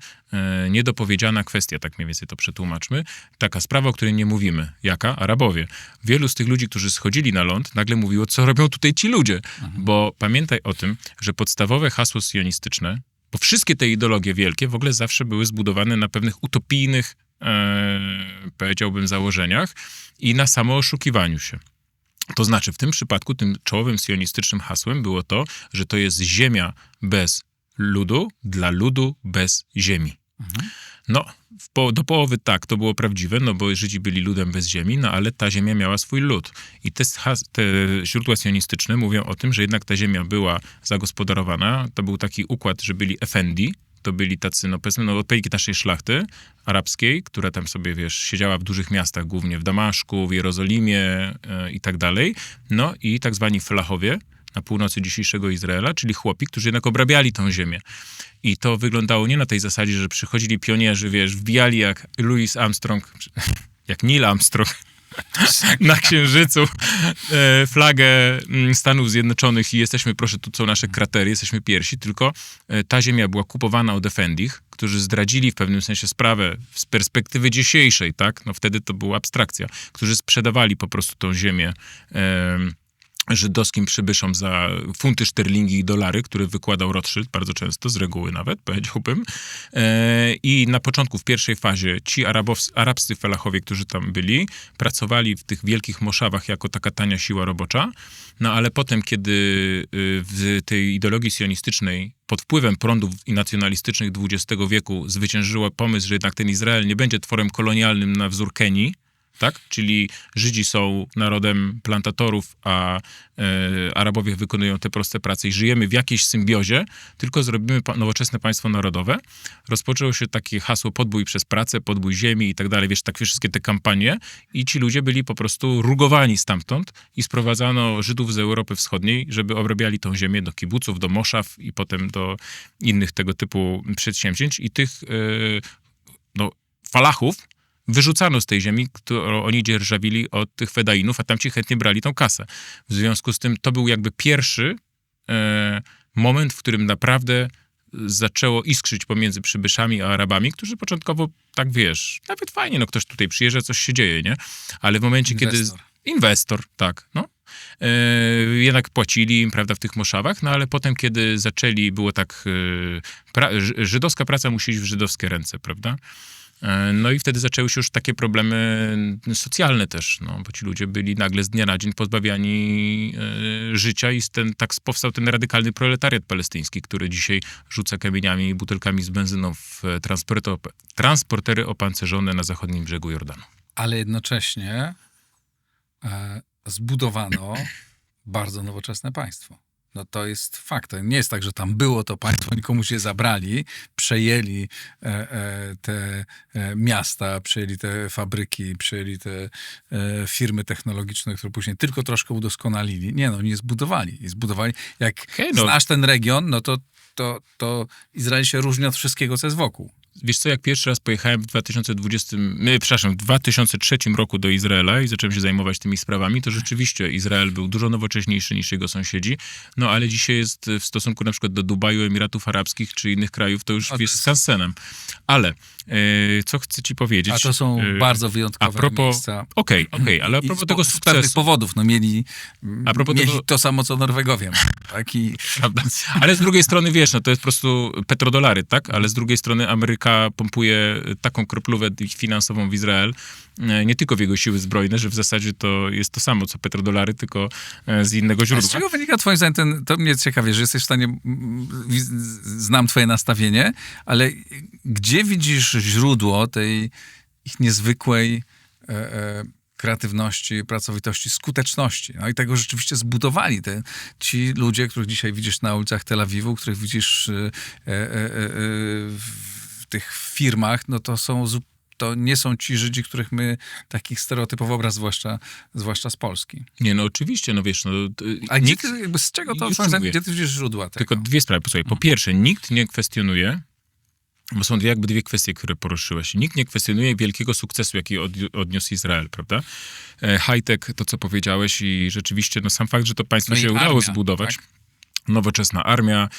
D: niedopowiedziana kwestia, tak mniej więcej to przetłumaczmy, taka sprawa, o której nie mówimy. Jaka? Arabowie. Wielu z tych ludzi, którzy schodzili na ląd, nagle mówiło, co robią tutaj ci ludzie. Bo pamiętaj o tym, że podstawowe hasło sionistyczne, bo wszystkie te ideologie wielkie w ogóle zawsze były zbudowane na pewnych utopijnych, powiedziałbym, założeniach i na samooszukiwaniu się. To znaczy, w tym przypadku tym czołowym sionistycznym hasłem było to, że to jest ziemia bez ludu, dla ludu bez ziemi. No, do połowy tak, to było prawdziwe, no bo Żydzi byli ludem bez ziemi, no ale ta ziemia miała swój lud. I te źródła sionistyczne mówią o tym, że jednak ta ziemia była zagospodarowana. To był taki układ, że byli efendi, to byli tacy, no powiedzmy, no odpowiedniki naszej szlachty arabskiej, która tam sobie, wiesz, siedziała w dużych miastach, głównie w Damaszku, w Jerozolimie i tak dalej. No i tak zwani felachowie na północy dzisiejszego Izraela, czyli chłopi, którzy jednak obrabiali tą ziemię. I to wyglądało nie na tej zasadzie, że przychodzili pionierzy, wiesz, wbijali jak Louis Armstrong, jak Neil Armstrong, na Księżycu flagę Stanów Zjednoczonych i jesteśmy, proszę, tu są nasze kratery, jesteśmy pierwsi, tylko ta ziemia była kupowana od efendich, którzy zdradzili w pewnym sensie sprawę z perspektywy dzisiejszej, tak? No wtedy to była abstrakcja, którzy sprzedawali po prostu tą ziemię żydowskim przybyszom za funty, szterlingi i dolary, które wykładał Rothschild bardzo często, z reguły nawet, powiedziałbym. I na początku, w pierwszej fazie, ci arabscy felachowie, którzy tam byli, pracowali w tych wielkich moszawach jako taka tania siła robocza, no ale potem, kiedy w tej ideologii sionistycznej pod wpływem prądów i nacjonalistycznych XX wieku zwyciężył pomysł, że jednak ten Izrael nie będzie tworem kolonialnym na wzór Kenii, tak? Czyli Żydzi są narodem plantatorów, a Arabowie wykonują te proste prace i żyjemy w jakiejś symbiozie, tylko zrobimy nowoczesne państwo narodowe. Rozpoczęło się takie hasło podbój przez pracę, podbój ziemi i tak dalej, wiesz, tak wszystkie te kampanie i ci ludzie byli po prostu rugowani stamtąd i sprowadzano Żydów z Europy Wschodniej, żeby obrabiali tą ziemię do kibuców, do moszaw i potem do innych tego typu przedsięwzięć i tych falachów wyrzucano z tej ziemi, którą oni dzierżawili od tych fedainów, a tamci chętnie brali tą kasę. W związku z tym to był jakby pierwszy moment, w którym naprawdę zaczęło iskrzyć pomiędzy przybyszami a Arabami, którzy początkowo, tak wiesz, nawet fajnie, no ktoś tutaj przyjeżdża, coś się dzieje, nie? Ale w momencie, kiedy... Inwestor, tak, no. Jednak płacili im, prawda, w tych moszawach, no ale potem, kiedy zaczęli, było tak... żydowska praca musi iść w żydowskie ręce, prawda? No i wtedy zaczęły się już takie problemy socjalne też, no, bo ci ludzie byli nagle z dnia na dzień pozbawiani życia i tak powstał ten radykalny proletariat palestyński, który dzisiaj rzuca kamieniami i butelkami z benzyną w transportery opancerzone na zachodnim brzegu Jordanu.
A: Ale jednocześnie zbudowano bardzo nowoczesne państwo. No to jest fakt. To nie jest tak, że tam było to państwo, oni komuś je zabrali, przejęli te miasta, przejęli te fabryki, przejęli te firmy technologiczne, które później tylko troszkę udoskonalili. Nie, no oni je zbudowali. Jak znasz ten region, no to Izrael się różni od wszystkiego, co jest wokół.
D: Wiesz co, jak pierwszy raz pojechałem w 2003 roku do Izraela i zacząłem się zajmować tymi sprawami, to rzeczywiście Izrael był dużo nowocześniejszy niż jego sąsiedzi, no ale dzisiaj jest w stosunku na przykład do Dubaju, Emiratów Arabskich czy innych krajów, to już jest skansenem. Ale co chcę ci powiedzieć?
A: A to są bardzo wyjątkowe miejsca.
D: Okej, ale a propos tego sukcesu. Z pewnych
A: powodów, no mieli to samo, co Norwegowie. Tak?
D: Prawda. Ale z drugiej strony, wiesz, no to jest po prostu petrodolary, tak? Ale z drugiej strony Ameryka pompuje taką kroplówę finansową w Izrael, nie tylko w jego siły zbrojne, że w zasadzie to jest to samo, co petrodolary, tylko z innego źródła.
A: A z czego wynika twoim zdaniem to mnie ciekawie, że jesteś w stanie, znam twoje nastawienie, ale gdzie widzisz źródło tej ich niezwykłej kreatywności, pracowitości, skuteczności. No i tego rzeczywiście zbudowali ci ludzie, których dzisiaj widzisz na ulicach Tel Awiwu, których widzisz w tych firmach, no to nie są ci Żydzi, których my takich stereotypowo obraz, zwłaszcza z Polski.
D: Nie, no oczywiście, no wiesz, no...
A: A z czego to, gdzie ty widzisz źródła tego?
D: Tylko dwie sprawy, posłuchaj. Po pierwsze, nikt nie kwestionuje Bo są dwie kwestie, które poruszyłeś. Nikt nie kwestionuje wielkiego sukcesu, jaki odniósł Izrael, prawda? High-tech, to co powiedziałeś i rzeczywiście sam fakt, że to państwo się udało zbudować. Tak? Nowoczesna armia,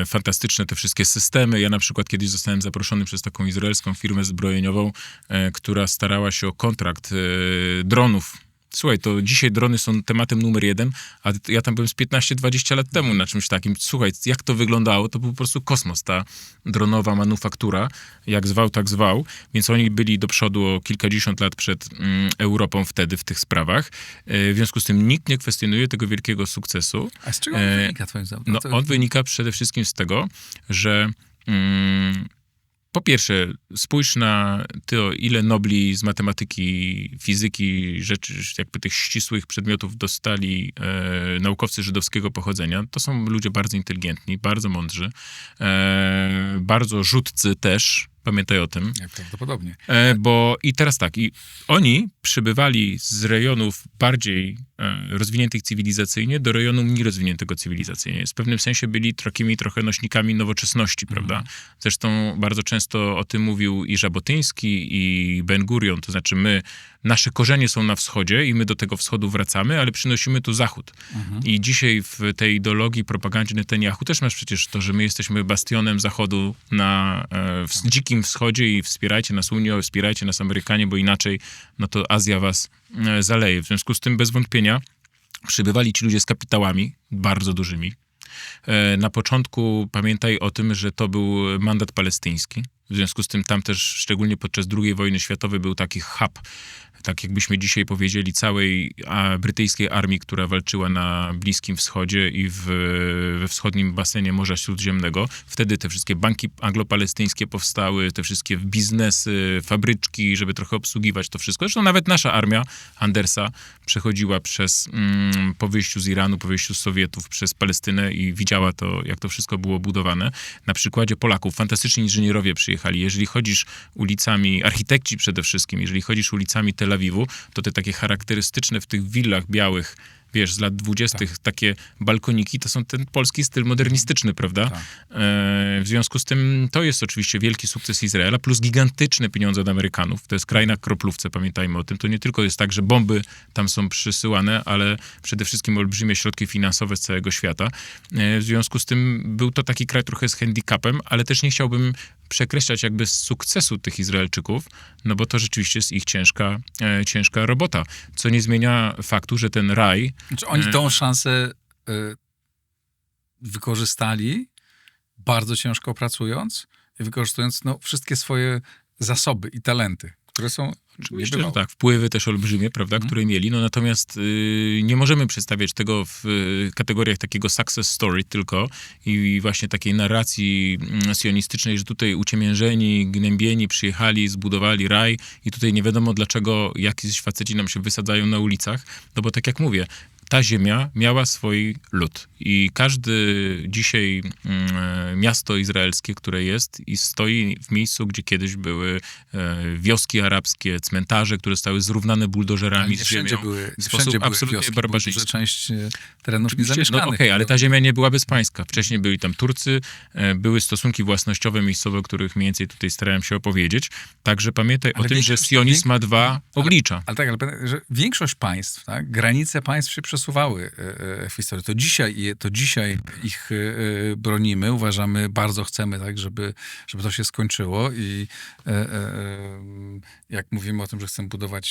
D: fantastyczne te wszystkie systemy. Ja na przykład kiedyś zostałem zaproszony przez taką izraelską firmę zbrojeniową, która starała się o kontrakt dronów. Słuchaj, to dzisiaj drony są tematem numer 1, a ja tam byłem z 15-20 lat temu na czymś takim. Słuchaj, jak to wyglądało, to był po prostu kosmos, ta dronowa manufaktura, jak zwał, tak zwał, więc oni byli do przodu o kilkadziesiąt lat przed Europą wtedy w tych sprawach. W związku z tym nikt nie kwestionuje tego wielkiego sukcesu.
A: A z czego on wynika, twoim zdaniem?
D: No, on wynika przede wszystkim z tego, że po pierwsze, spójrz na to, ile Nobli z matematyki, fizyki, rzeczy jakby tych ścisłych przedmiotów dostali naukowcy żydowskiego pochodzenia. To są ludzie bardzo inteligentni, bardzo mądrzy, bardzo rzutcy też. Pamiętaj o tym.
A: Prawdopodobnie.
D: I teraz tak, i oni przybywali z rejonów bardziej rozwiniętych cywilizacyjnie do rejonu mniej rozwiniętego cywilizacyjnie. W pewnym sensie byli takimi trochę nośnikami nowoczesności, prawda? Zresztą bardzo często o tym mówił i Żabotyński, i Ben Gurion, to znaczy nasze korzenie są na wschodzie i my do tego wschodu wracamy, ale przynosimy tu zachód. I dzisiaj w tej ideologii, propagandzie Netanyahu też masz przecież to, że my jesteśmy bastionem zachodu w dzikim wschodzie i wspierajcie nas Unio, wspierajcie nas Amerykanie, bo inaczej no to Azja was zaleje. W związku z tym bez wątpienia przybywali ci ludzie z kapitałami bardzo dużymi. Na początku pamiętaj o tym, że to był mandat palestyński. W związku z tym tam też, szczególnie podczas II wojny światowej, był taki hub, tak jakbyśmy dzisiaj powiedzieli, całej brytyjskiej armii, która walczyła na Bliskim Wschodzie i we wschodnim basenie Morza Śródziemnego. Wtedy te wszystkie banki anglo-palestyńskie powstały, te wszystkie biznesy, fabryczki, żeby trochę obsługiwać to wszystko. Zresztą nawet nasza armia Andersa przechodziła po wyjściu z Iranu, po wyjściu z Sowietów przez Palestynę i widziała to, jak to wszystko było budowane. Na przykładzie Polaków. Fantastyczni inżynierowie przyjechali. Jeżeli chodzisz ulicami, architekci przede wszystkim, jeżeli chodzisz ulicami Tel Awiwu, to te takie charakterystyczne w tych willach białych, wiesz, z lat 20. takie balkoniki, to są ten polski styl modernistyczny, prawda?
A: Tak.
D: W związku z tym to jest oczywiście wielki sukces Izraela, plus gigantyczne pieniądze od Amerykanów. To jest kraj na kroplówce, pamiętajmy o tym. To nie tylko jest tak, że bomby tam są przysyłane, ale przede wszystkim olbrzymie środki finansowe z całego świata. W związku z tym był to taki kraj trochę z handicapem, ale też nie chciałbym przekreślać jakby sukcesu tych Izraelczyków, no bo to rzeczywiście jest ich ciężka robota. Co nie zmienia faktu, że ten raj...
A: Znaczy, oni tą szansę wykorzystali, bardzo ciężko pracując i wykorzystując wszystkie swoje zasoby i talenty, które są
D: Oczywiście, że tak. Wpływy też olbrzymie, prawda, które mieli. No natomiast nie możemy przedstawiać tego w kategoriach takiego success story tylko i właśnie takiej narracji sionistycznej, że tutaj uciemiężeni, gnębieni przyjechali, zbudowali raj i tutaj nie wiadomo dlaczego jakiś faceci nam się wysadzają na ulicach. No bo tak jak mówię, ta ziemia miała swój lud i każdy dzisiaj miasto izraelskie, które jest i stoi w miejscu, gdzie kiedyś były wioski arabskie, cmentarze, które zostały zrównane buldożerami z ziemią. W sposób absolutnie barbarzyński.
A: Część terenów niezamieszkanych.
D: No okej, ale ta ziemia nie była bezpańska. Wcześniej byli tam Turcy, były stosunki własnościowe miejscowe, o których mniej więcej tutaj starałem się opowiedzieć. Także pamiętaj o tym, że sionizm ma dwa oblicza.
A: Ale że większość państw, tak, granice państw się przesuwały w historii. To dzisiaj ich bronimy, uważamy, bardzo chcemy, tak, żeby to się skończyło i jak mówimy o tym, że chcemy budować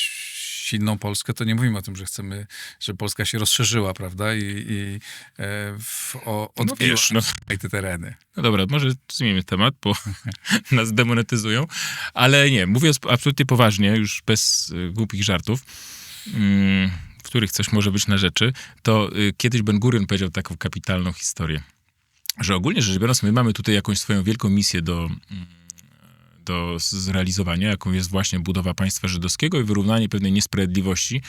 A: silną Polskę, to nie mówimy o tym, że chcemy, żeby Polska się rozszerzyła, prawda, i odbiła te tereny.
D: No dobra, może zmienimy temat, bo nas demonetyzują, ale nie, mówiąc absolutnie poważnie, już bez głupich żartów, w których coś może być na rzeczy, to kiedyś Ben Gurion powiedział taką kapitalną historię, że ogólnie rzecz biorąc, my mamy tutaj jakąś swoją wielką misję do zrealizowania, jaką jest właśnie budowa państwa żydowskiego i wyrównanie pewnej niesprawiedliwości,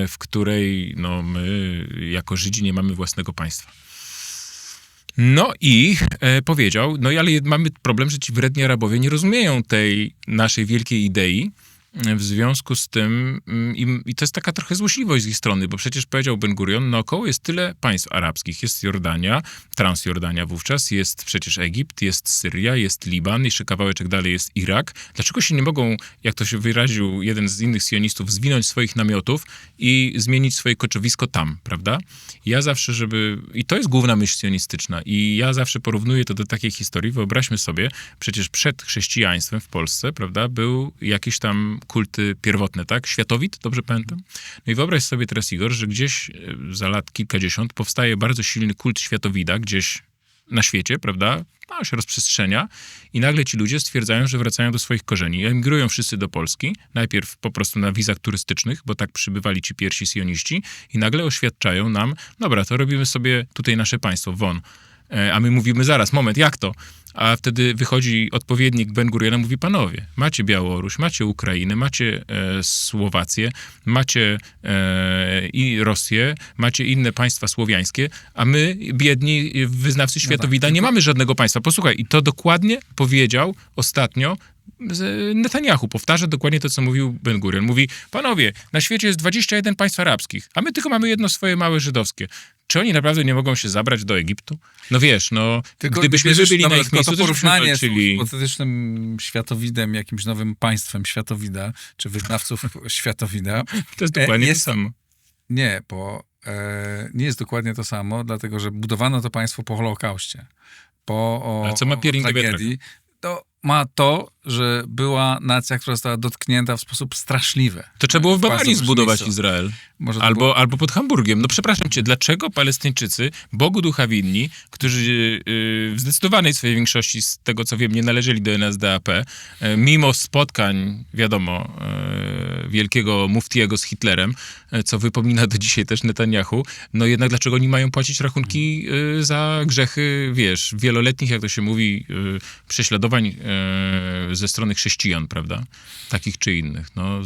D: w której no, my jako Żydzi nie mamy własnego państwa. No i powiedział, no ale mamy problem, że ci wredni Arabowie nie rozumieją tej naszej wielkiej idei w związku z tym, i to jest taka trochę złośliwość z ich strony, bo przecież powiedział Ben Gurion, naokoło jest tyle państw arabskich. Jest Jordania, Transjordania wówczas, jest przecież Egipt, jest Syria, jest Liban, jeszcze kawałeczek dalej jest Irak. Dlaczego się nie mogą, jak to się wyraził jeden z innych sionistów, zwinąć swoich namiotów i zmienić swoje koczowisko tam, prawda? Ja zawsze, i to jest główna myśl sionistyczna, i ja zawsze porównuję to do takiej historii. Wyobraźmy sobie, przecież przed chrześcijaństwem w Polsce, prawda, był jakiś tam kulty pierwotne, tak? Światowid, dobrze pamiętam? No i wyobraź sobie teraz, Igor, że gdzieś za lat kilkadziesiąt powstaje bardzo silny kult światowida gdzieś na świecie, prawda? No, się rozprzestrzenia i nagle ci ludzie stwierdzają, że wracają do swoich korzeni. Emigrują wszyscy do Polski, najpierw po prostu na wizach turystycznych, bo tak przybywali ci pierwsi sioniści i nagle oświadczają nam, dobra, to robimy sobie tutaj nasze państwo, won. A my mówimy zaraz, moment, jak to? A wtedy wychodzi odpowiednik Ben Guriona, mówi, panowie, macie Białoruś, macie Ukrainę, macie Słowację, macie i Rosję, macie inne państwa słowiańskie, a my, biedni wyznawcy światowida, nie mamy żadnego państwa. Posłuchaj, i to dokładnie powiedział ostatnio Netanyahu. Powtarza dokładnie to, co mówił Ben Gurion. Mówi, panowie, na świecie jest 21 państw arabskich, a my tylko mamy jedno swoje małe żydowskie. Czy oni naprawdę nie mogą się zabrać do Egiptu? No wiesz, gdybyśmy byli na ich miejscu,
A: to porównanie
D: walczyli.
A: z hipotetycznym światowidem, jakimś nowym państwem światowida, czy wyznawców światowida.
D: To jest dokładnie to samo.
A: Nie, bo nie jest dokładnie to samo, dlatego że budowano to państwo po Holokauście.
D: A co ma Piering
A: tragedii. To ma to, że była nacja, która została dotknięta w sposób straszliwy.
D: To trzeba było w
A: bardzo
D: Bawarii zbudować
A: miejscu.
D: Izrael.
A: Może to było...
D: Albo pod Hamburgiem. No przepraszam cię, dlaczego Palestyńczycy, Bogu ducha winni, którzy w zdecydowanej swojej większości, z tego co wiem, nie należeli do NSDAP, mimo spotkań, wiadomo, wielkiego muftiego z Hitlerem, co wypomina do dzisiaj też Netanyahu, no jednak dlaczego oni mają płacić rachunki za grzechy, wiesz, wieloletnich, jak to się mówi, prześladowań ze strony chrześcijan, prawda? Takich czy innych, no,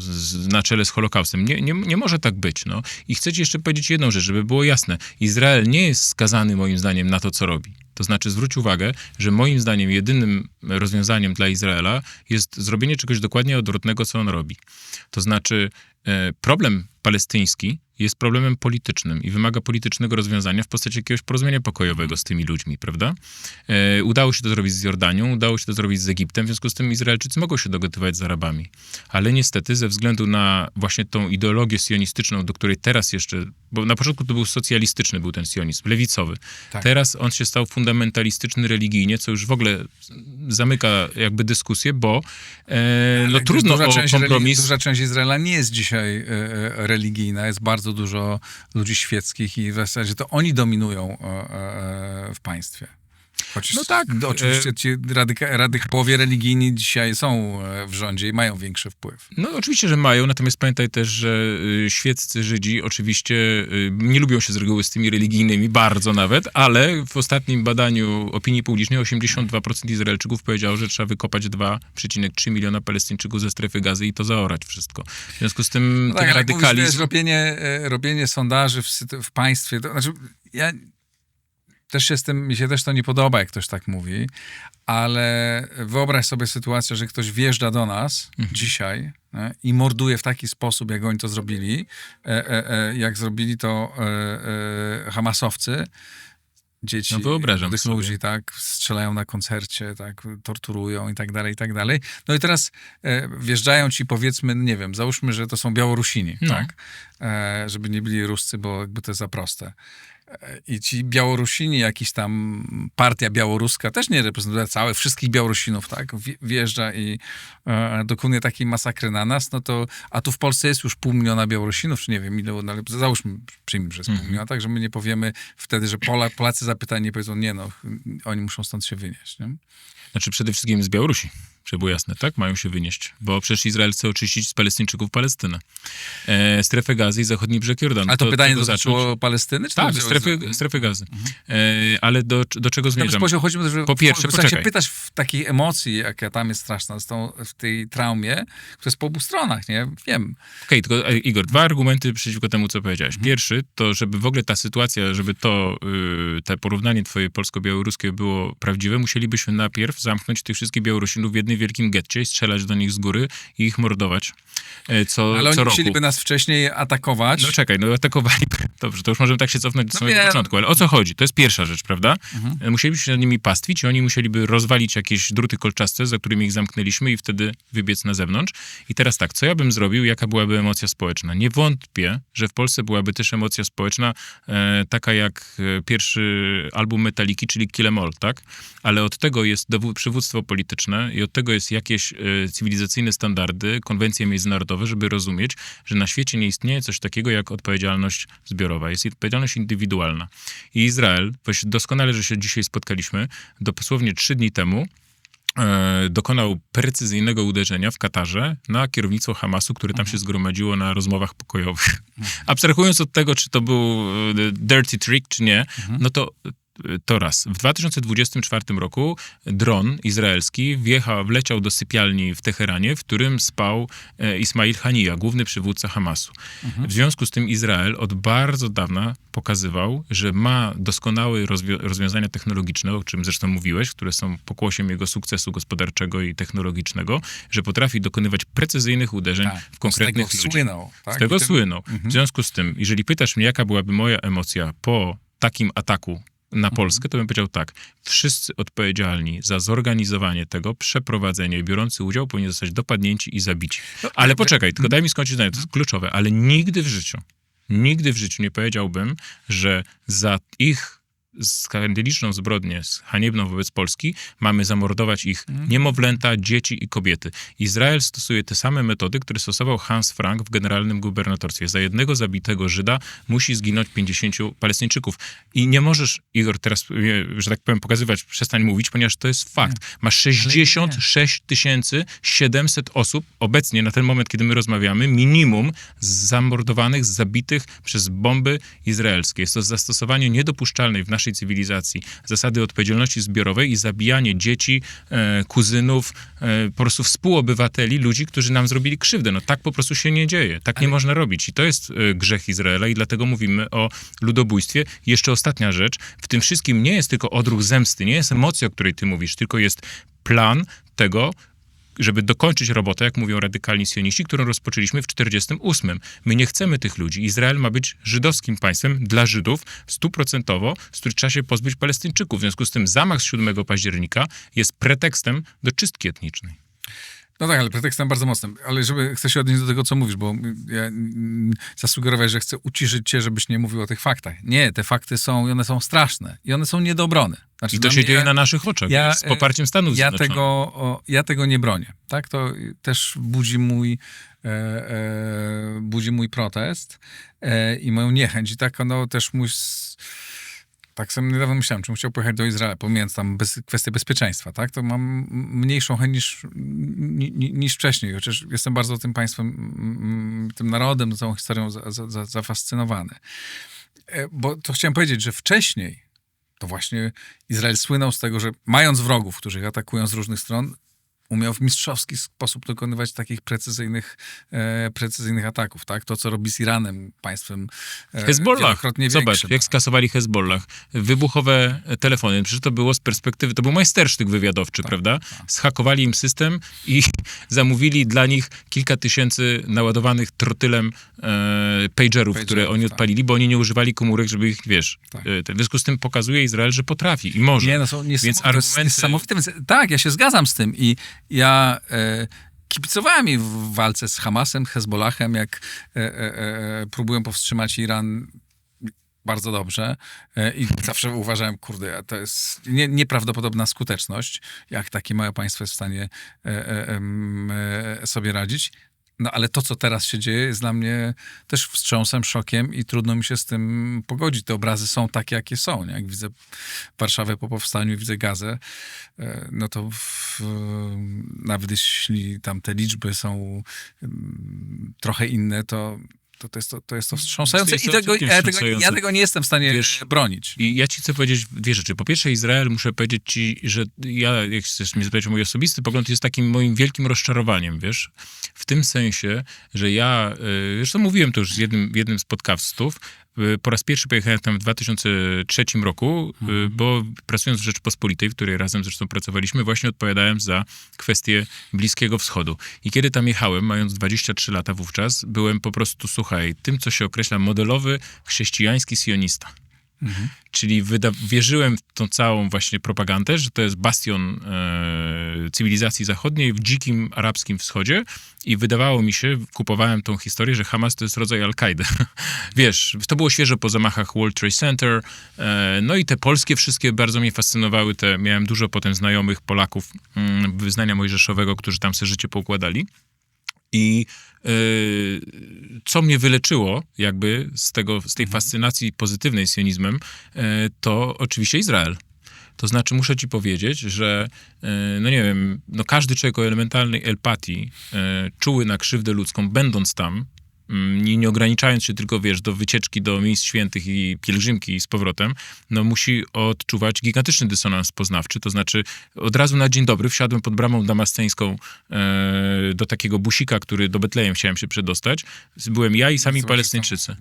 D: na czele z Holokaustem. Nie może tak być, no. I chcę ci jeszcze powiedzieć jedną rzecz, żeby było jasne. Izrael nie jest skazany, moim zdaniem, na to, co robi. To znaczy, zwróć uwagę, że moim zdaniem jedynym rozwiązaniem dla Izraela jest zrobienie czegoś dokładnie odwrotnego, co on robi. To znaczy, problem palestyński jest problemem politycznym i wymaga politycznego rozwiązania w postaci jakiegoś porozumienia pokojowego z tymi ludźmi, prawda? Udało się to zrobić z Jordanią, udało się to zrobić z Egiptem, w związku z tym Izraelczycy mogą się dogadywać z Arabami. Ale niestety ze względu na właśnie tą ideologię sionistyczną, do której teraz jeszcze, bo na początku to był socjalistyczny, był ten sionizm, lewicowy.
A: Tak.
D: Teraz on się stał fundamentalistyczny religijnie, co już w ogóle zamyka jakby dyskusję, bo no trudno o kompromis.
A: Duża część Izraela nie jest dzisiaj religijna, jest bardzo dużo ludzi świeckich i w zasadzie to oni dominują w państwie. Chociaż
D: No tak.
A: Oczywiście ci połowie religijni dzisiaj są w rządzie i mają większy wpływ.
D: No oczywiście, że mają, natomiast pamiętaj też, że świeccy Żydzi oczywiście nie lubią się z reguły z tymi religijnymi, bardzo nawet, ale w ostatnim badaniu opinii publicznej 82% Izraelczyków powiedziało, że trzeba wykopać 2,3 miliona Palestyńczyków ze strefy Gazy i to zaorać wszystko. W związku z tym ten radykalizm...
A: Robienie sondaży w państwie, to znaczy mi się też to nie podoba, jak ktoś tak mówi, ale wyobraź sobie sytuację, że ktoś wjeżdża do nas dzisiaj i morduje w taki sposób, jak oni to zrobili, jak zrobili to hamasowcy, dzieci,
D: no wyobrażam
A: młodych
D: sobie.
A: ludzi, tak, strzelają na koncercie, tak, torturują i tak dalej, i tak dalej. No i teraz wjeżdżają ci, powiedzmy, nie wiem, załóżmy, że to są Białorusini, tak, żeby nie byli Ruscy, bo jakby to jest za proste. I ci Białorusini, jakiś tam partia białoruska, też nie reprezentuje wszystkich Białorusinów, tak? Wjeżdża i dokonuje takiej masakry na nas, no to, a tu w Polsce jest już 500 000 Białorusinów, czy nie wiem ile, no ale załóżmy, przyjmijmy, że jest 500 000, tak? Że my nie powiemy wtedy, że Polacy zapytani nie powiedzą, nie no, oni muszą stąd się wynieść, nie?
D: Znaczy przede wszystkim z Białorusi, żeby było jasne, tak? Mają się wynieść, bo przecież Izrael chce oczyścić z Palestyńczyków Palestynę. Strefę Gazy i zachodni brzeg Jordanu.
A: Ale to pytanie dotyczyło Palestyny? Czy
D: tak, strefy Gazy. Ale do czego zmierzam?
A: Chodzi o to, że
D: po pierwsze,
A: jak się pytasz w takiej emocji, jaka tam jest straszna, w tej traumie, która jest po obu stronach, nie? Wiem.
D: Okej, tylko Igor, 2 argumenty przeciwko temu, co powiedziałeś. Pierwszy, to żeby w ogóle ta sytuacja, żeby to porównanie twoje polsko-białoruskie było prawdziwe, musielibyśmy najpierw zamknąć tych wszystkich Białorusinów w jednym wielkim getcie i strzelać do nich z góry i ich mordować. co
A: Ale oni
D: roku.
A: musieliby nas wcześniej atakować.
D: No czekaj, no atakowali. Dobrze, to już możemy tak się cofnąć do samego początku. Ale o co chodzi? To jest pierwsza rzecz, prawda? Musieliby się nad nimi pastwić i oni musieliby rozwalić jakieś druty kolczaste, za którymi ich zamknęliśmy i wtedy wybiec na zewnątrz. I teraz tak, co ja bym zrobił, jaka byłaby emocja społeczna? Nie wątpię, że w Polsce byłaby też emocja społeczna taka jak pierwszy album Metaliki, czyli Kill 'Em All, tak? Ale od tego jest przywództwo polityczne i od tego jest jakieś cywilizacyjne standardy, konwencje międzynarodowe, żeby rozumieć, że na świecie nie istnieje coś takiego jak odpowiedzialność zbiorowa. Jest odpowiedzialność indywidualna. I Izrael, doskonale, że się dzisiaj spotkaliśmy, dosłownie 3 dni temu dokonał precyzyjnego uderzenia w Katarze na kierownictwo Hamasu, które tam się zgromadziło na rozmowach pokojowych. Abstrahując od tego, czy to był dirty trick, czy nie, no to raz. W 2024 roku dron izraelski wleciał do sypialni w Teheranie, w którym spał Ismail Haniyeh, główny przywódca Hamasu. W związku z tym Izrael od bardzo dawna pokazywał, że ma doskonałe rozwiązania technologiczne, o czym zresztą mówiłeś, które są pokłosiem jego sukcesu gospodarczego i technologicznego, że potrafi dokonywać precyzyjnych uderzeń w konkretnych ludzi.
A: Słynął. Tak?
D: Z tego słynął. W związku z tym, jeżeli pytasz mnie, jaka byłaby moja emocja po takim ataku na Polskę, to bym powiedział tak. Wszyscy odpowiedzialni za zorganizowanie tego, przeprowadzenie, biorący udział powinni zostać dopadnięci i zabici. Ale poczekaj, tylko daj mi skończyć zdanie, to jest kluczowe, ale nigdy w życiu nie powiedziałbym, że za ich skandaliczną zbrodnię, haniebną wobec Polski, mamy zamordować ich niemowlęta, dzieci i kobiety. Izrael stosuje te same metody, które stosował Hans Frank w generalnym gubernatorstwie. Za jednego zabitego Żyda musi zginąć 50 Palestyńczyków. I nie możesz, Igor, teraz, że tak powiem, pokazywać, przestań mówić, ponieważ to jest fakt. Ma 66 700 osób obecnie, na ten moment, kiedy my rozmawiamy, minimum zamordowanych, zabitych przez bomby izraelskie. Jest to zastosowanie niedopuszczalnej w naszej cywilizacji zasady odpowiedzialności zbiorowej i zabijanie dzieci, kuzynów, po prostu współobywateli, ludzi, którzy nam zrobili krzywdę. No tak po prostu się nie dzieje. Tak nie można robić. I to jest grzech Izraela i dlatego mówimy o ludobójstwie. I jeszcze ostatnia rzecz. W tym wszystkim nie jest tylko odruch zemsty, nie jest emocja, o której ty mówisz, tylko jest plan tego, żeby dokończyć robotę, jak mówią radykalni sioniści, którą rozpoczęliśmy w 1948. My nie chcemy tych ludzi. Izrael ma być żydowskim państwem dla Żydów 100%, z których trzeba się pozbyć Palestyńczyków. W związku z tym zamach z 7 października jest pretekstem do czystki etnicznej.
A: No tak, ale pretekstem bardzo mocnym. Ale chcę się odnieść do tego, co mówisz, bo ja zasugerowałeś, że chcę uciszyć cię, żebyś nie mówił o tych faktach. Nie, te fakty są, i one są straszne. I one są nie do obrony. Znaczy,
D: I to się dzieje na naszych oczach, z poparciem Stanów Zjednoczonych.
A: Ja tego nie bronię. Tak? To też budzi mój protest i moją niechęć. I tak też tak sobie niedawno myślałem, czy bym chciał pojechać do Izraela, pomijając tam kwestię bezpieczeństwa, tak? To mam mniejszą chęć niż wcześniej, chociaż jestem bardzo tym państwem, tym narodem, całą historią zafascynowany. Bo to chciałem powiedzieć, że wcześniej to właśnie Izrael słynął z tego, że mając wrogów, którzy ich atakują z różnych stron, umiał w mistrzowski sposób dokonywać takich precyzyjnych ataków, tak? To, co robi z Iranem, państwem
D: Hezbollah.
A: wielokrotnie
D: Zobacz,
A: większym.
D: jak skasowali Hezbollah. Wybuchowe telefony. Przecież to było z perspektywy, to był majstersztyk wywiadowczy, prawda? Zhakowali im system i zamówili dla nich kilka tysięcy naładowanych trotylem pagerów, które oni odpalili, bo oni nie używali komórek, żeby ich, w związku z tym pokazuje Izrael, że potrafi i może.
A: Nie, no są
D: Więc
A: to jest niesamowite. Więc, tak, ja się zgadzam z tym i ja kibicowałem jej w walce z Hamasem, Hezbollahem, jak próbują powstrzymać Iran bardzo dobrze i zawsze uważałem, kurde, to jest nieprawdopodobna skuteczność, jak takie małe państwo jest w stanie sobie radzić. No ale to, co teraz się dzieje, jest dla mnie też wstrząsem, szokiem i trudno mi się z tym pogodzić. Te obrazy są takie, jakie są. Nie? Jak widzę Warszawę po powstaniu i widzę Gazę, no to nawet jeśli tam te liczby są trochę inne, to jest to wstrząsające i ja tego nie jestem w stanie bronić.
D: I ja ci chcę powiedzieć dwie rzeczy. Po pierwsze, Izrael, muszę powiedzieć ci, że ja, jak chcesz mnie zapytać o mój osobisty pogląd, jest takim moim wielkim rozczarowaniem, w tym sensie, że ja, zresztą mówiłem to już w jednym z podcastów, Po raz pierwszy pojechałem tam w 2003 roku, bo pracując w Rzeczpospolitej, w której razem zresztą pracowaliśmy, właśnie odpowiadałem za kwestie Bliskiego Wschodu. I kiedy tam jechałem, mając 23 lata wówczas, byłem po prostu, słuchaj, tym, co się określa modelowy chrześcijański sionista. Czyli wierzyłem w tą całą właśnie propagandę, że to jest bastion cywilizacji zachodniej w dzikim arabskim wschodzie i wydawało mi się, kupowałem tą historię, że Hamas to jest rodzaj Al-Kaidy. Wiesz, to było świeżo po zamachach World Trade Center, no i te polskie wszystkie bardzo mnie fascynowały, miałem dużo potem znajomych Polaków wyznania mojżeszowego, którzy tam sobie życie poukładali. I co mnie wyleczyło jakby z tej fascynacji pozytywnej sionizmem, to oczywiście Izrael. To znaczy muszę ci powiedzieć, że no nie wiem, no każdy człowiek o elementarnej empatii, czuły na krzywdę ludzką, będąc tam, nie ograniczając się tylko, wiesz, do wycieczki do miejsc świętych i pielgrzymki i z powrotem, no musi odczuwać gigantyczny dysonans poznawczy. To znaczy od razu na dzień dobry wsiadłem pod bramą damasceńską do takiego busika, który do Betlejem chciałem się przedostać. Byłem ja i sami Palestyńczycy.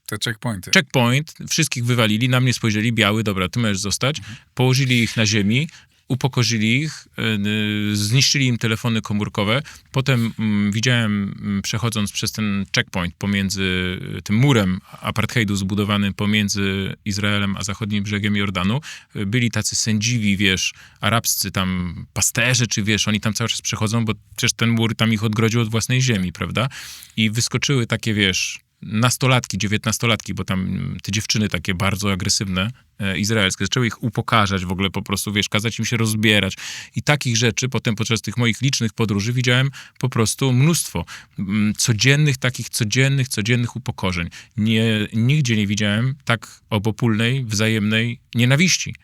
A: Te checkpointy.
D: Checkpoint, wszystkich wywalili, na mnie spojrzeli, biały, dobra, ty możesz zostać. Położyli ich na ziemi, upokorzyli ich, zniszczyli im telefony komórkowe. Potem widziałem, przechodząc przez ten checkpoint pomiędzy tym murem apartheidu zbudowanym pomiędzy Izraelem a zachodnim brzegiem Jordanu, byli tacy sędziwi, wiesz, arabscy tam pasterze, czy wiesz, oni tam cały czas przechodzą, bo przecież ten mur tam ich odgrodził od własnej ziemi, prawda? I wyskoczyły takie, wiesz, nastolatki, 19-latki, bo tam te dziewczyny takie bardzo agresywne, izraelskie, zaczęły ich upokarzać w ogóle po prostu, wiesz, kazać im się rozbierać. I takich rzeczy potem podczas tych moich licznych podróży widziałem po prostu mnóstwo. Codziennych upokorzeń. Nigdzie nie widziałem tak obopólnej, wzajemnej nienawiści.